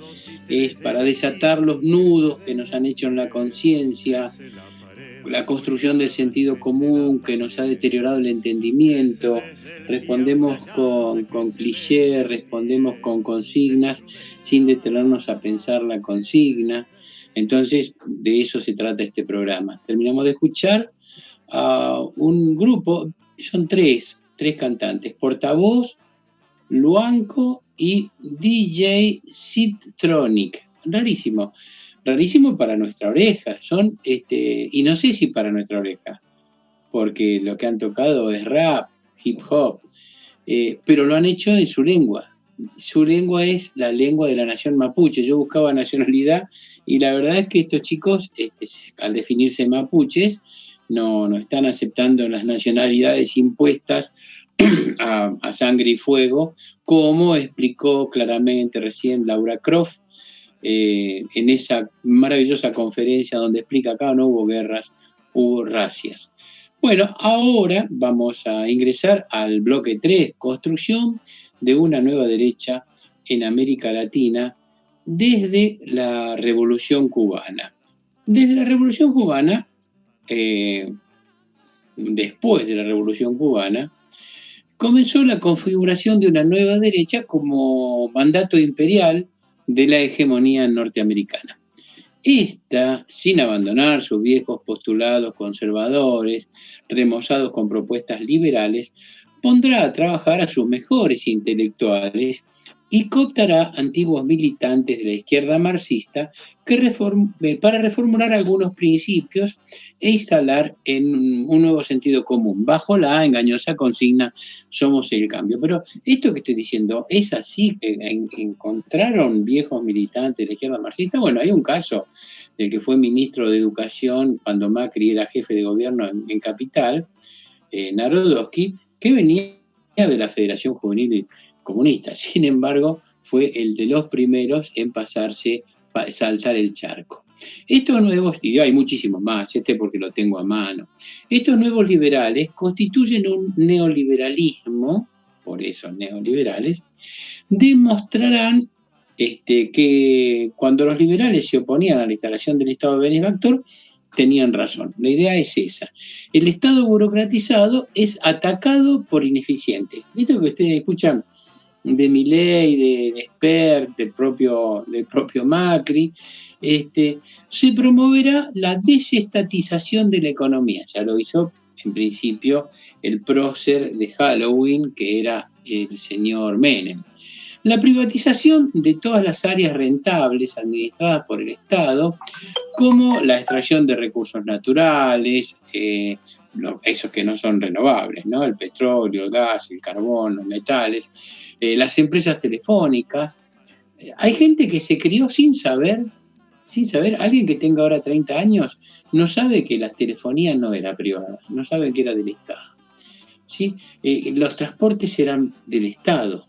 es para desatar los nudos que nos han hecho en la conciencia, la construcción del sentido común que nos ha deteriorado el entendimiento, respondemos con clichés, respondemos con consignas sin detenernos a pensar la consigna. Entonces, de eso se trata este programa. Terminamos de escuchar a un grupo, son tres cantantes, Portavoz, Luanco y DJ Sitronic. Rarísimo para nuestra oreja, y no sé si para nuestra oreja, porque lo que han tocado es rap, hip hop, pero lo han hecho en su lengua. Su lengua es la lengua de la nación mapuche. Yo buscaba nacionalidad y la verdad es que estos chicos, al definirse mapuches, no están aceptando las nacionalidades impuestas a sangre y fuego, como explicó claramente recién Laura Croft en esa maravillosa conferencia donde explica acá no hubo guerras, hubo racias. Bueno, ahora vamos a ingresar al bloque 3, construcción de una nueva derecha en América Latina desde la Revolución Cubana. Desde la Revolución Cubana, después de la Revolución Cubana, comenzó la configuración de una nueva derecha como mandato imperial de la hegemonía norteamericana. Esta, sin abandonar sus viejos postulados conservadores, remozados con propuestas liberales, pondrá a trabajar a sus mejores intelectuales y cooptará antiguos militantes de la izquierda marxista para reformular algunos principios e instalar en un nuevo sentido común, bajo la engañosa consigna «somos el cambio». Pero esto que estoy diciendo, ¿es así? ¿Encontraron viejos militantes de la izquierda marxista? Bueno, hay un caso del que fue ministro de Educación cuando Macri era jefe de gobierno en Capital, Narodowski, que venía de la Federación Juvenil Comunista. Sin embargo, fue el de los primeros en saltar el charco. Estos nuevos, y hay muchísimos más, porque lo tengo a mano, estos nuevos liberales constituyen un neoliberalismo, por eso neoliberales, demostrarán que cuando los liberales se oponían a la instalación del Estado de benefactor, tenían razón. La idea es esa. El Estado burocratizado es atacado por ineficiente. ¿Viste que ustedes escuchan de Milei, de Spert, del propio Macri? Se promoverá la desestatización de la economía. Ya lo hizo, en principio, el prócer de Halloween, que era el señor Menem. La privatización de todas las áreas rentables administradas por el Estado, como la extracción de recursos naturales, esos que no son renovables, ¿no? El petróleo, el gas, el carbón, los metales, las empresas telefónicas. Hay gente que se crió sin saber, alguien que tenga ahora 30 años, no sabe que la telefonía no era privada, no sabe que era del Estado. ¿Sí? Los transportes eran del Estado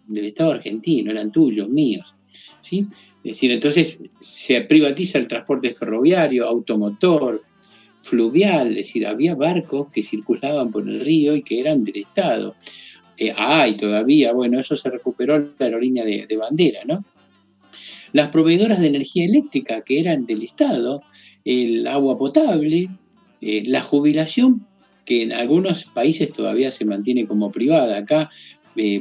argentino, eran tuyos, míos. ¿Sí? Es decir, entonces se privatiza el transporte ferroviario, automotor, fluvial, es decir, había barcos que circulaban por el río y que eran del Estado. Y todavía, bueno, eso se recuperó la aerolínea de bandera, ¿no? Las proveedoras de energía eléctrica que eran del Estado, el agua potable, la jubilación, que en algunos países todavía se mantiene como privada. Acá,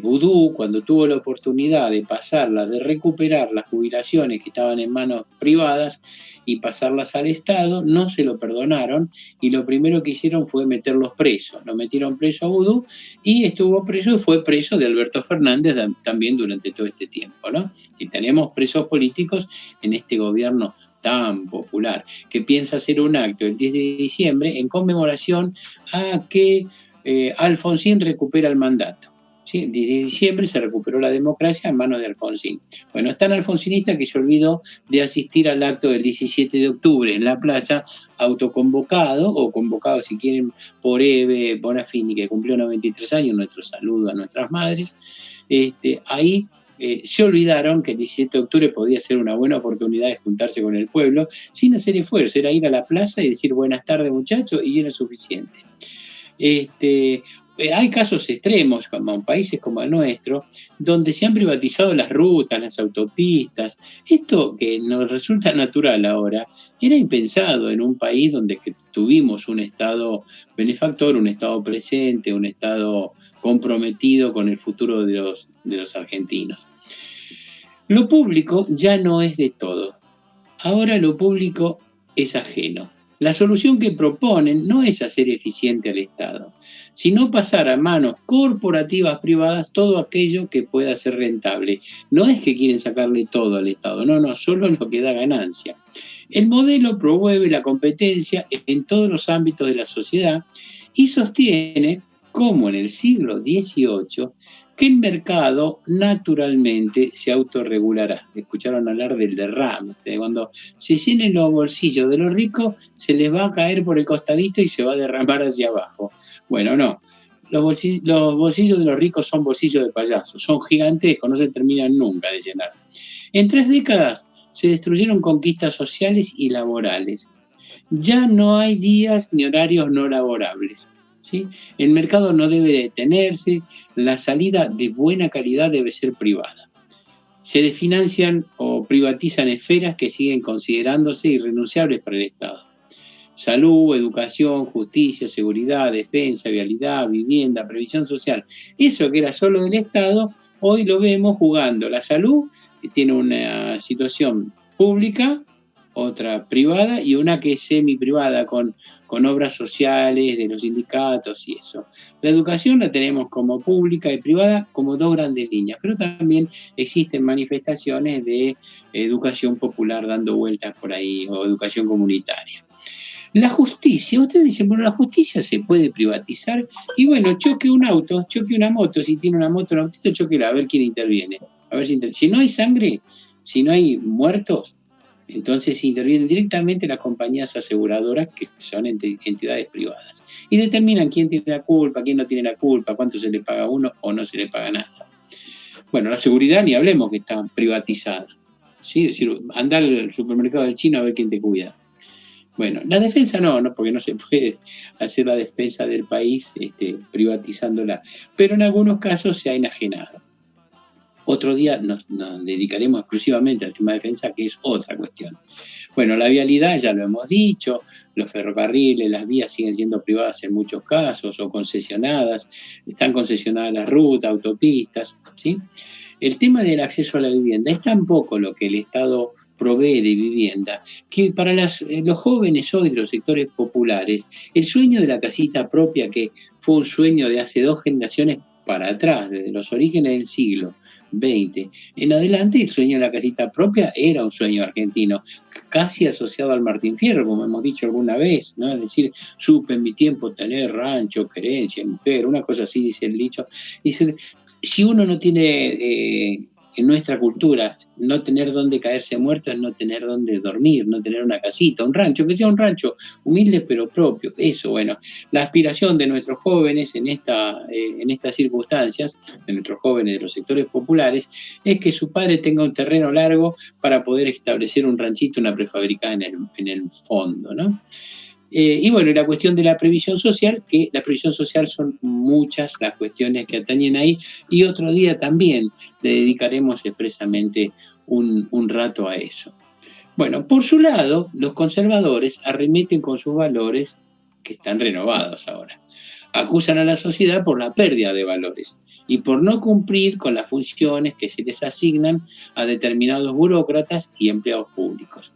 Vudú, cuando tuvo la oportunidad de recuperar las jubilaciones que estaban en manos privadas y pasarlas al Estado, no se lo perdonaron y lo primero que hicieron fue meterlos presos. Lo metieron preso a Vudú y fue preso de Alberto Fernández también durante todo este tiempo, ¿no? Si tenemos presos políticos en este gobierno tan popular, que piensa hacer un acto el 10 de diciembre en conmemoración a que Alfonsín recupera el mandato. ¿Sí? El 10 de diciembre se recuperó la democracia en manos de Alfonsín. Bueno, es tan alfonsinista que se olvidó de asistir al acto del 17 de octubre en la plaza, autoconvocado, o convocado si quieren por Eve Bonafini, que cumplió 93 años, nuestro saludo a nuestras madres. Ahí se olvidaron que el 17 de octubre podía ser una buena oportunidad de juntarse con el pueblo sin hacer esfuerzo, era ir a la plaza y decir buenas tardes muchachos y era suficiente. Hay casos extremos, como países como el nuestro, donde se han privatizado las rutas, las autopistas. Esto que nos resulta natural ahora, era impensado en un país donde tuvimos un Estado benefactor, un Estado presente, un Estado comprometido con el futuro de los argentinos. Lo público ya no es de todo. Ahora lo público es ajeno. La solución que proponen no es hacer eficiente al Estado, sino pasar a manos corporativas privadas todo aquello que pueda ser rentable. No es que quieren sacarle todo al Estado, no, solo lo que da ganancia. El modelo promueve la competencia en todos los ámbitos de la sociedad y sostiene, como en el siglo XVIII, que el mercado naturalmente se autorregulará. Escucharon hablar del derrame. Cuando se llenen los bolsillos de los ricos, se les va a caer por el costadito y se va a derramar hacia abajo. Bueno, no. Los bolsillos de los ricos son bolsillos de payasos, son gigantescos, no se terminan nunca de llenar. En 3 décadas se destruyeron conquistas sociales y laborales. Ya no hay días ni horarios no laborables. ¿Sí? El mercado no debe detenerse, la salida de buena calidad debe ser privada. Se desfinancian o privatizan esferas que siguen considerándose irrenunciables para el Estado. Salud, educación, justicia, seguridad, defensa, vialidad, vivienda, previsión social. Eso que era solo del Estado, hoy lo vemos jugando. La salud tiene una situación pública, otra privada y una que es semi-privada con obras sociales de los sindicatos y eso. La educación la tenemos como pública y privada como 2 grandes líneas, pero también existen manifestaciones de educación popular dando vueltas por ahí o educación comunitaria. La justicia, ustedes dicen, bueno, la justicia se puede privatizar y bueno, choque un auto, choque una moto, si tiene una moto, un autito, choquela, a ver quién interviene. A ver si no hay sangre, si no hay muertos, entonces intervienen directamente las compañías aseguradoras, que son entidades privadas, y determinan quién tiene la culpa, quién no tiene la culpa, cuánto se le paga a uno o no se le paga nada. Bueno, la seguridad ni hablemos que está privatizada. ¿Sí? Es decir, anda al supermercado del chino a ver quién te cuida. Bueno, la defensa no, porque no se puede hacer la defensa del país privatizándola, pero en algunos casos se ha enajenado. Otro día nos dedicaremos exclusivamente al tema de defensa, que es otra cuestión. Bueno, la vialidad ya lo hemos dicho, los ferrocarriles, las vías siguen siendo privadas en muchos casos o concesionadas, están concesionadas las rutas, autopistas, ¿sí? El tema del acceso a la vivienda es tan poco lo que el Estado provee de vivienda, que para los jóvenes hoy de los sectores populares, el sueño de la casita propia, que fue un sueño de hace 2 generaciones para atrás, desde los orígenes del siglo XX en adelante, el sueño de la casita propia era un sueño argentino, casi asociado al Martín Fierro, como hemos dicho alguna vez, ¿no? Es decir, supe en mi tiempo tener rancho, querencia, imperio, una cosa así dice el dicho. Dice, si uno no tiene en nuestra cultura, no tener dónde caerse muerto es no tener dónde dormir, no tener una casita, un rancho, que sea un rancho humilde pero propio. Eso, bueno, la aspiración de nuestros jóvenes en estas circunstancias, de nuestros jóvenes de los sectores populares, es que su padre tenga un terreno largo para poder establecer un ranchito, una prefabricada en el fondo, ¿no? Y bueno, la cuestión de la previsión social, que la previsión social son muchas las cuestiones que atañen ahí, y otro día también le dedicaremos expresamente un rato a eso. Bueno, por su lado, los conservadores arremeten con sus valores, que están renovados ahora. Acusan a la sociedad por la pérdida de valores y por no cumplir con las funciones que se les asignan a determinados burócratas y empleados públicos.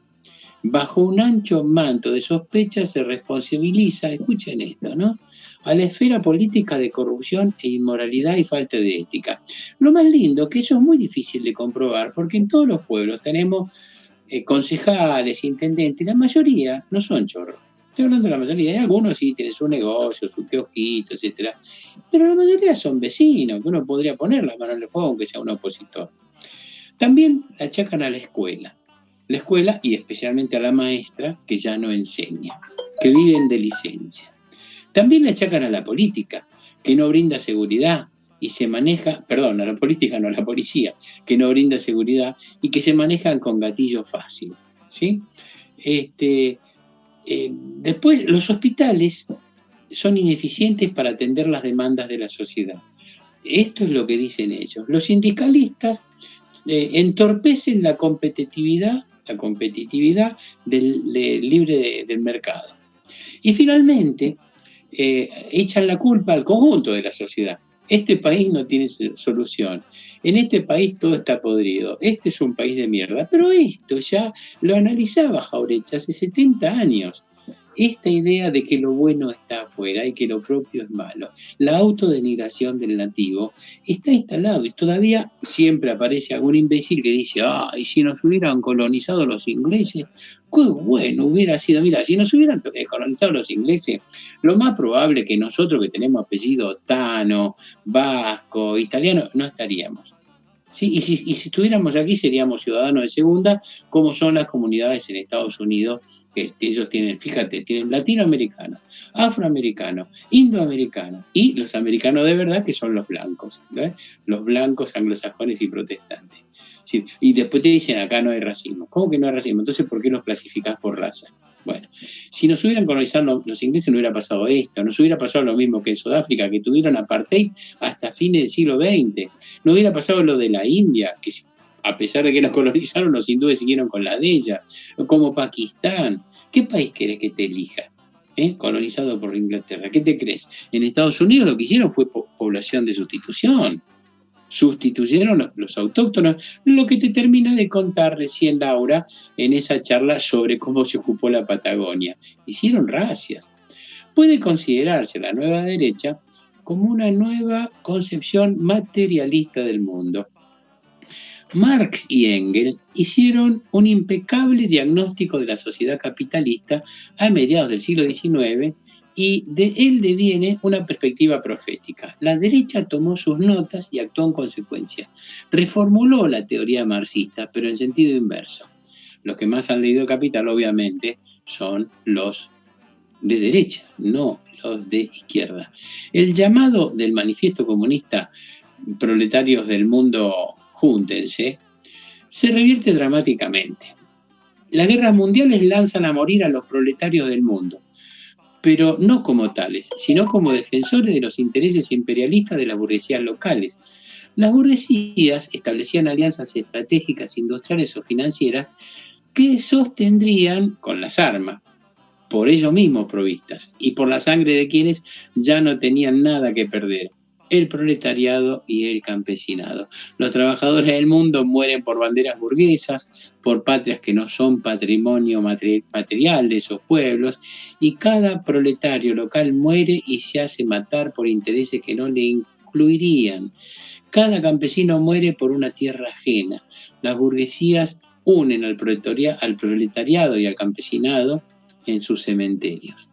Bajo un ancho manto de sospecha se responsabiliza, escuchen esto, ¿no?, a la esfera política de corrupción e inmoralidad y falta de ética. Lo más lindo, que eso es muy difícil de comprobar, porque en todos los pueblos tenemos concejales, intendentes, y la mayoría no son chorros. Estoy hablando de la mayoría, hay algunos sí tienen su negocio, su kiosquito, etcétera, pero la mayoría son vecinos, que uno podría poner la mano en el fuego aunque sea un opositor. También achacan a la escuela y especialmente a la maestra, que ya no enseña, que viven de licencia. También le achacan a la política, que no brinda seguridad y se maneja, perdón, a la política no, a la policía, que no brinda seguridad y que se manejan con gatillo fácil, ¿sí? Después, los hospitales son ineficientes para atender las demandas de la sociedad. Esto es lo que dicen ellos. Los sindicalistas entorpecen la competitividad del libre del mercado. Y finalmente, echan la culpa al conjunto de la sociedad. Este país no tiene solución. En este país todo está podrido. Este es un país de mierda. Pero esto ya lo analizaba Jauretche hace 70 años. Esta idea de que lo bueno está afuera y que lo propio es malo, la autodenigración del nativo, está instalado y todavía siempre aparece algún imbécil que dice, y si nos hubieran colonizado los ingleses, qué bueno hubiera sido. Mira, si nos hubieran colonizado los ingleses, lo más probable es que nosotros que tenemos apellido Tano, vasco, italiano, no estaríamos. ¿Sí? Y si estuviéramos aquí seríamos ciudadanos de segunda, como son las comunidades en Estados Unidos. Ellos tienen, fíjate, tienen latinoamericanos, afroamericanos, indoamericanos y los americanos de verdad que son los blancos, ¿ves? Los blancos anglosajones y protestantes. ¿Sí? Y después te dicen acá no hay racismo. ¿Cómo que no hay racismo? Entonces, ¿por qué los clasificás por raza? Bueno, si nos hubieran colonizado los ingleses no hubiera pasado esto, nos hubiera pasado lo mismo que en Sudáfrica, que tuvieron apartheid hasta fines del siglo XX, no hubiera pasado lo de la India, que a pesar de que la colonizaron, los hindúes siguieron con la de ella, como Pakistán. ¿Qué país querés que te elija? Colonizado por Inglaterra. ¿Qué te crees? En Estados Unidos lo que hicieron fue población de sustitución. Sustituyeron los autóctonos, lo que te termina de contar recién Laura en esa charla sobre cómo se ocupó la Patagonia. Hicieron racias. Puede considerarse la nueva derecha como una nueva concepción materialista del mundo. Marx y Engels hicieron un impecable diagnóstico de la sociedad capitalista a mediados del siglo XIX y de él deviene una perspectiva profética. La derecha tomó sus notas y actuó en consecuencia. Reformuló la teoría marxista, pero en sentido inverso. Los que más han leído Capital, obviamente, son los de derecha, no los de izquierda. El llamado del manifiesto comunista Proletarios del Mundo, júntense, se revierte dramáticamente. Las guerras mundiales lanzan a morir a los proletarios del mundo, pero no como tales, sino como defensores de los intereses imperialistas de las burguesías locales. Las burguesías establecían alianzas estratégicas, industriales o financieras que sostendrían con las armas, por ellos mismos provistas, y por la sangre de quienes ya no tenían nada que perder. El proletariado y el campesinado. Los trabajadores del mundo mueren por banderas burguesas, por patrias que no son patrimonio material de esos pueblos, y cada proletario local muere y se hace matar por intereses que no le incluirían. Cada campesino muere por una tierra ajena. Las burguesías unen al proletariado y al campesinado en sus cementerios.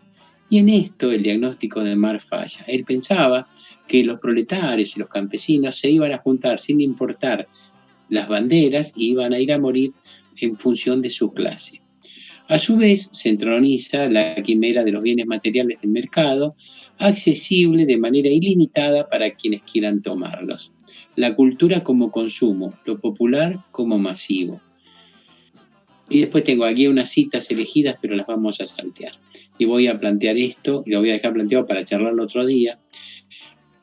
Y en esto el diagnóstico de Marx falla. Él pensaba que los proletarios y los campesinos se iban a juntar sin importar las banderas y iban a ir a morir en función de su clase. A su vez, se entroniza la quimera de los bienes materiales del mercado, accesible de manera ilimitada para quienes quieran tomarlos. La cultura como consumo, lo popular como masivo. Y después tengo aquí unas citas elegidas, pero las vamos a saltear. Y voy a plantear esto, y lo voy a dejar planteado para charlarlo otro día.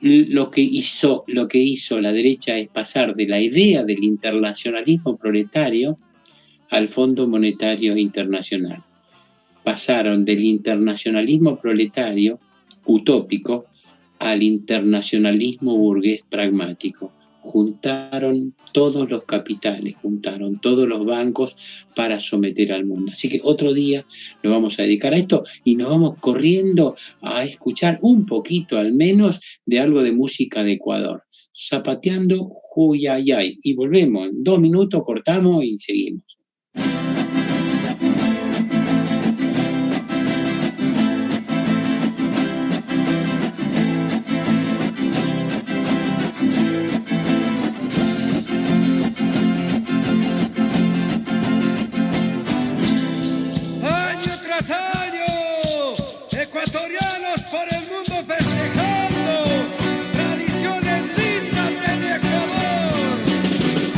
Lo que hizo la derecha es pasar de la idea del internacionalismo proletario al Fondo Monetario Internacional. Pasaron del internacionalismo proletario utópico al internacionalismo burgués pragmático. Juntaron todos los capitales, juntaron todos los bancos para someter al mundo. Así que otro día nos vamos a dedicar a esto y nos vamos corriendo a escuchar un poquito al menos de algo de música de Ecuador. Zapateando Huyayay. Y volvemos, en 2 minutos cortamos y seguimos. Ecuatorianos por el mundo festejando tradiciones lindas del Ecuador.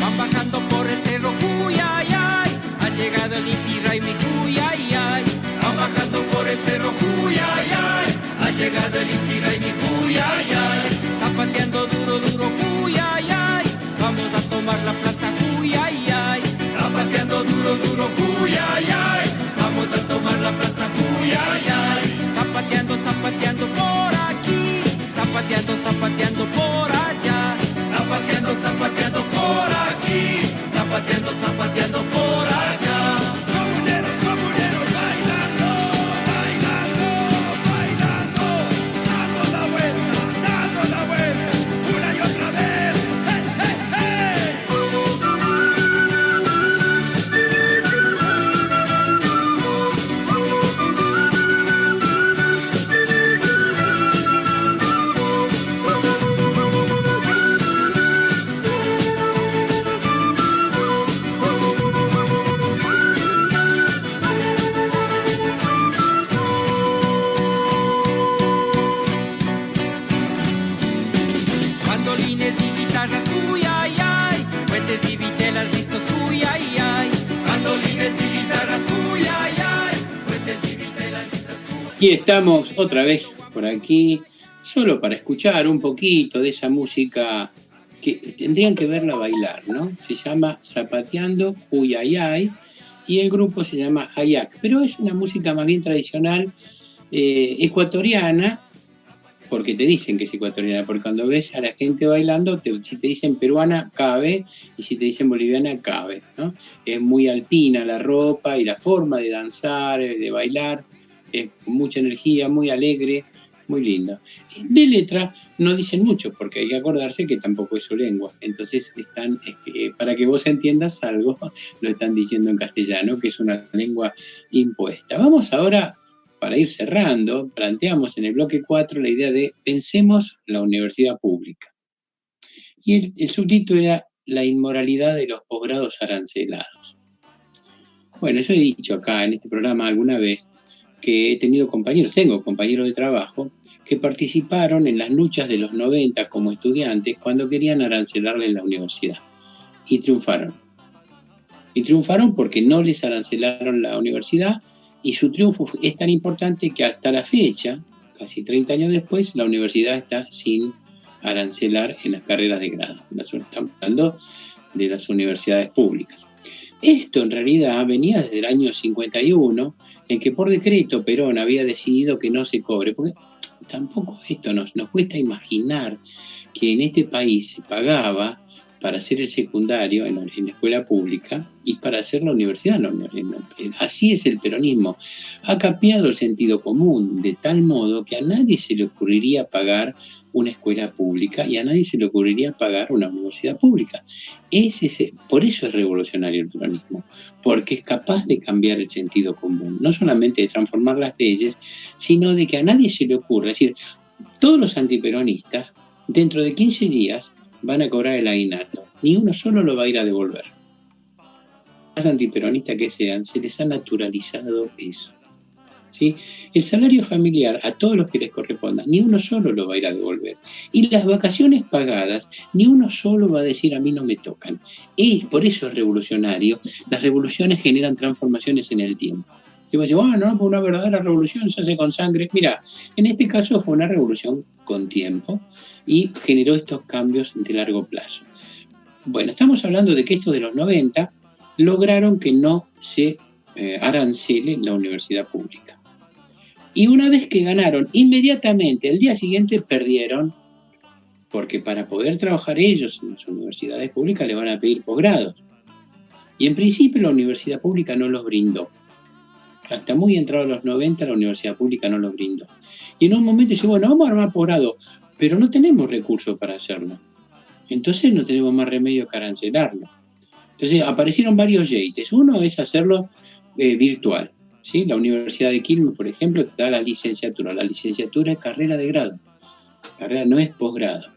Van bajando por el cerro Cuyayay, ha llegado el Inti Raymi Cuyayay. Van bajando por el cerro Cuyayay, ha llegado el Inti Raymi Cuyayay. Zapateando duro, duro Cuyayay, vamos a tomar la plaza Cuyayay. Zapateando duro, duro Cuyayay, vamos a tomar la plaza Cuyayay. Y estamos otra vez por aquí, solo para escuchar un poquito de esa música que tendrían que verla bailar, ¿no? Se llama Zapateando Uyayay y el grupo se llama Hayak, pero es una música más bien tradicional ecuatoriana, porque te dicen que es ecuatoriana, porque cuando ves a la gente bailando, si te dicen peruana, cabe, y si te dicen boliviana, cabe, ¿no? Es muy alpina la ropa y la forma de danzar, de bailar, es con mucha energía, muy alegre, muy lindo. De letra no dicen mucho, porque hay que acordarse que tampoco es su lengua, entonces están, para que vos entiendas algo, lo están diciendo en castellano, que es una lengua impuesta. Vamos ahora, para ir cerrando, planteamos en el bloque 4 la idea de pensemos la universidad pública. Y el subtítulo era la inmoralidad de los posgrados arancelados. Bueno, yo he dicho acá en este programa alguna vez que tengo compañeros de trabajo que participaron en las luchas de los 90 como estudiantes cuando querían arancelarles la universidad. Y triunfaron. Y triunfaron porque no les arancelaron la universidad. Y su triunfo es tan importante que hasta la fecha, casi 30 años después, la universidad está sin arancelar en las carreras de grado. Estamos hablando de las universidades públicas. Esto en realidad venía desde el año 51, en que por decreto Perón había decidido que no se cobre, porque tampoco esto nos cuesta imaginar que en este país se pagaba para hacer el secundario en la escuela pública y para hacer la universidad. Así es el peronismo. Ha capeado el sentido común de tal modo que a nadie se le ocurriría pagar una escuela pública y a nadie se le ocurriría pagar una universidad pública. Por eso es revolucionario el peronismo, porque es capaz de cambiar el sentido común, no solamente de transformar las leyes, sino de que a nadie se le ocurra. Es decir, todos los antiperonistas, dentro de 15 días, van a cobrar el aguinaldo. Ni uno solo lo va a ir a devolver. Más antiperonistas que sean, se les ha naturalizado eso. ¿Sí? El salario familiar a todos los que les corresponda, ni uno solo lo va a ir a devolver. Y las vacaciones pagadas, ni uno solo va a decir a mí no me tocan. Y por eso es revolucionario. Las revoluciones generan transformaciones en el tiempo. Si vos decís, no, pues una verdadera revolución se hace con sangre. Mira, en este caso fue una revolución con tiempo y generó estos cambios de largo plazo. Bueno, estamos hablando de que estos de los 90 lograron que no se arancele la universidad pública. Y una vez que ganaron, inmediatamente, el día siguiente perdieron, porque para poder trabajar ellos en las universidades públicas les van a pedir posgrados. Y en principio la universidad pública no los brindó. Hasta muy entrados los 90 la universidad pública no los brindó. Y en un momento dice, bueno, vamos a armar posgrado, pero no tenemos recursos para hacerlo. Entonces no tenemos más remedio que arancelarlo. Entonces aparecieron varios yates. Uno es hacerlo virtual. ¿Sí? La Universidad de Quilmes, por ejemplo, te da la licenciatura. La licenciatura es carrera de grado. Carrera no es posgrado.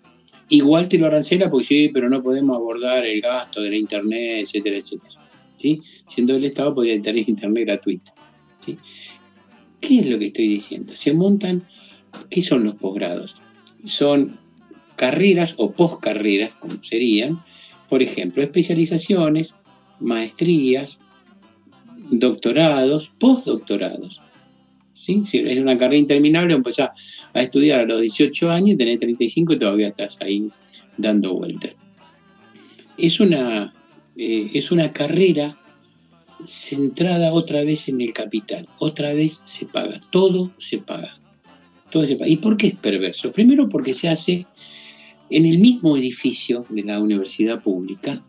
Igual te lo arancela porque sí, pero no podemos abordar el gasto de la internet, etcétera, etcétera. ¿Sí? Siendo el Estado podría tener internet gratuito. ¿Sí? ¿Qué es lo que estoy diciendo? Se montan, ¿qué son los posgrados? Son carreras o poscarreras, como serían, por ejemplo, especializaciones, maestrías, doctorados, postdoctorados. ¿Sí? Si es una carrera interminable, empezás a estudiar a los 18 años y tenés 35 y todavía estás ahí dando vueltas. Es una carrera centrada otra vez en el capital, otra vez se paga, todo se paga. ¿Y por qué es perverso? Primero porque se hace en el mismo edificio de la universidad pública,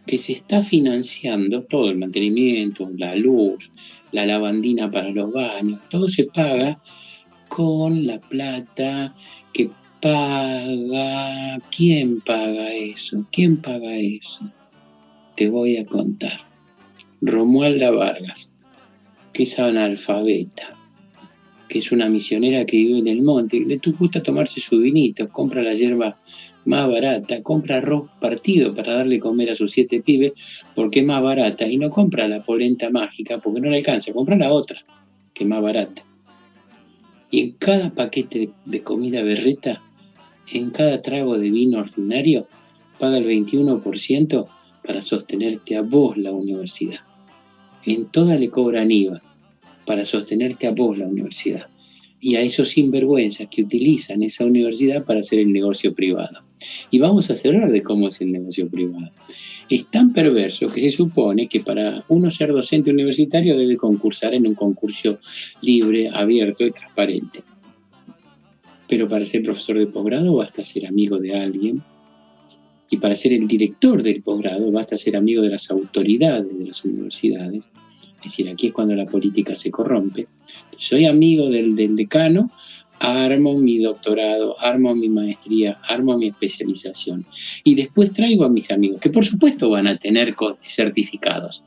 que se está financiando todo el mantenimiento, la luz, la lavandina para los baños, todo se paga con la plata que paga. ¿Quién paga eso? ¿Quién paga eso? Te voy a contar. Romualda Vargas, que es analfabeta, que es una misionera que vive en el monte, le gusta tomarse su vinito, compra la hierba más barata, compra arroz partido para darle comer a sus 7 pibes porque es más barata, y no compra la polenta mágica porque no le alcanza, compra la otra, que es más barata. Y en cada paquete de comida berreta, en cada trago de vino ordinario, paga el 21% para sostenerte a vos la universidad. En toda le cobran IVA para sostenerte a vos la universidad. y a esos sinvergüenzas que utilizan esa universidad para hacer el negocio privado. Y vamos a hablar de cómo es el negocio privado. Es tan perverso que se supone que para uno ser docente universitario debe concursar en un concurso libre, abierto y transparente. Pero para ser profesor de posgrado basta ser amigo de alguien, y para ser el director del posgrado basta ser amigo de las autoridades de las universidades. Es decir, aquí es cuando la política se corrompe. Soy amigo del decano, armo mi doctorado, armo mi maestría, armo mi especialización. Y después traigo a mis amigos, que por supuesto van a tener certificados.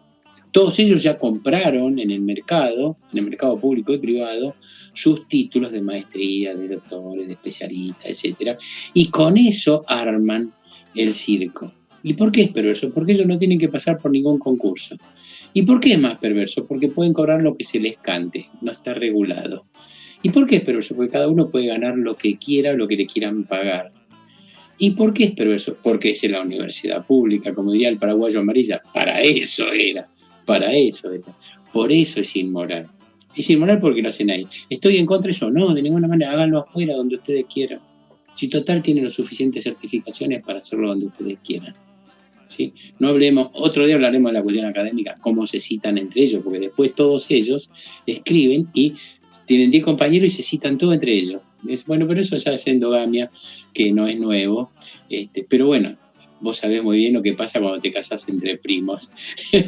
Todos ellos ya compraron en el mercado público y privado, sus títulos de maestría, de doctores, de especialistas, etc. Y con eso arman el circo. ¿Y por qué es perverso? Porque ellos no tienen que pasar por ningún concurso. ¿Y por qué es más perverso? Porque pueden cobrar lo que se les cante, no está regulado. ¿Y por qué es perverso? Porque cada uno puede ganar lo que quiera o lo que le quieran pagar. ¿Y por qué es perverso? Porque es en la universidad pública, como diría el paraguayo Amarilla, para eso era. Por eso es inmoral. Es inmoral porque lo hacen ahí. ¿Estoy en contra de eso? No, de ninguna manera, háganlo afuera, donde ustedes quieran. Si total tienen las suficientes certificaciones para hacerlo donde ustedes quieran. ¿Sí? No hablemos, otro día hablaremos de la cuestión académica, cómo se citan entre ellos, porque después todos ellos escriben y tienen 10 compañeros y se citan todos entre ellos. Bueno, pero eso ya es endogamia, que no es nuevo. Pero bueno, vos sabés muy bien lo que pasa cuando te casás entre primos.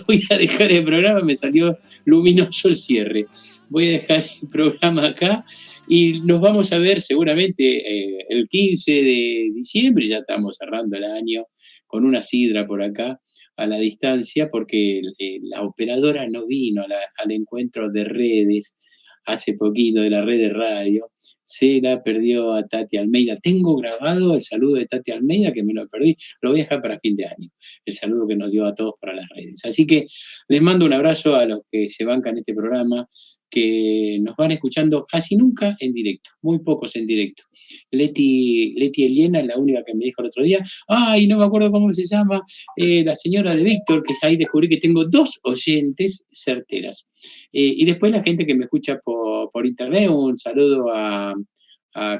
Voy a dejar el programa, me salió luminoso el cierre. Voy a dejar el programa acá y nos vamos a ver seguramente el 15 de diciembre, ya estamos cerrando el año, con una sidra por acá, a la distancia, porque la operadora no vino al encuentro de redes hace poquito, de la red de radio. Se la perdió a Tati Almeida. Tengo grabado el saludo de Tati Almeida, que me lo perdí, lo voy a dejar para fin de año, el saludo que nos dio a todos para las redes. Así que les mando un abrazo a los que se bancan este programa, que nos van escuchando casi nunca en directo, muy pocos en directo. Leti Eliena es la única que me dijo el otro día, ay, no me acuerdo cómo se llama, la señora de Víctor, que ahí descubrí que tengo 2 oyentes certeras. Y después la gente que me escucha por internet, un saludo a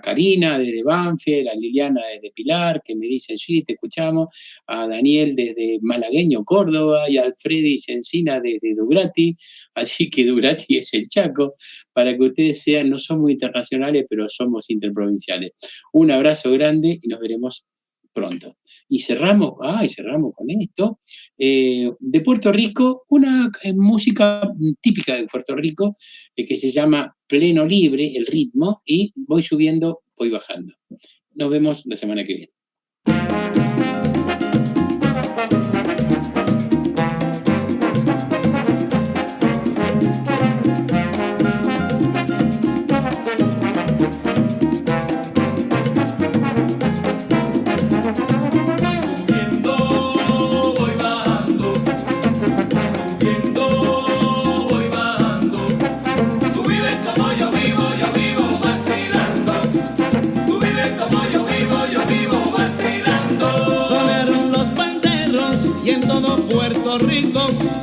Karina desde Banfield, a Liliana desde Pilar, que me dicen, sí, te escuchamos, a Daniel desde Malagueño, Córdoba, y a Alfredi Cencina desde Dugrati, así que Dugrati es el Chaco, para que ustedes sean, no somos internacionales, pero somos interprovinciales. Un abrazo grande y nos veremos pronto. Y cerramos con esto. De Puerto Rico, una música típica de Puerto Rico que se llama Pleno Libre, el ritmo, y voy subiendo, voy bajando. Nos vemos la semana que viene.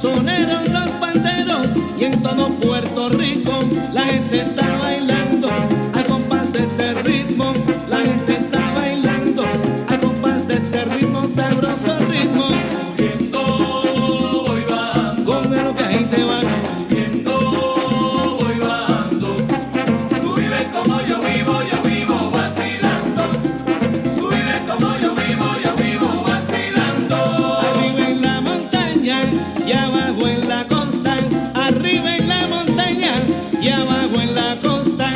Sonaron los panderos y en todo Puerto Rico la gente está bailando al compás de este ritmo. La gente está bailando al compás de este ritmo, sabroso ritmo. Subiendo voy bajando, con lo que ahí te va. Subiendo voy bajando, tú vives como yo vivo vacilando. Tú vives como yo vivo vacilando. Arriba en la montaña y abajo en la costa, arriba en la montaña y abajo en la costa.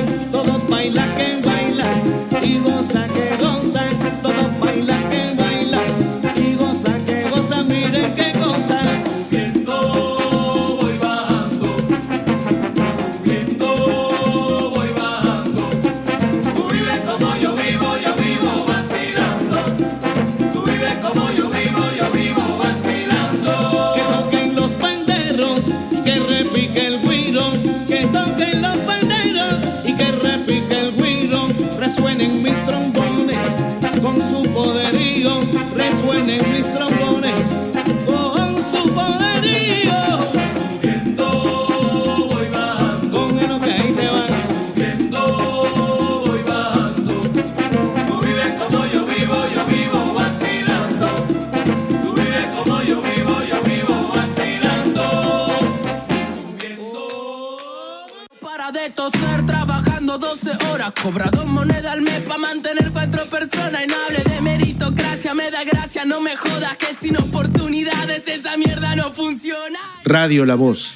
de toser trabajando 12 horas. Cobra 2 monedas al mes pa' mantener 4 personas. Y no hable de meritocracia, me da gracia, no me jodas que sin oportunidades esa mierda no funciona. Radio La Voz,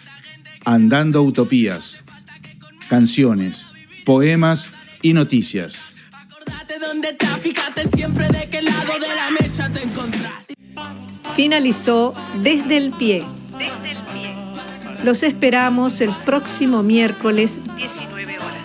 Andando Utopías, canciones, poemas y noticias. Acordate dónde estás, fíjate siempre de qué lado de la mecha te encontrás. Finalizó Desde el Pie. Los esperamos el próximo miércoles, 19 horas.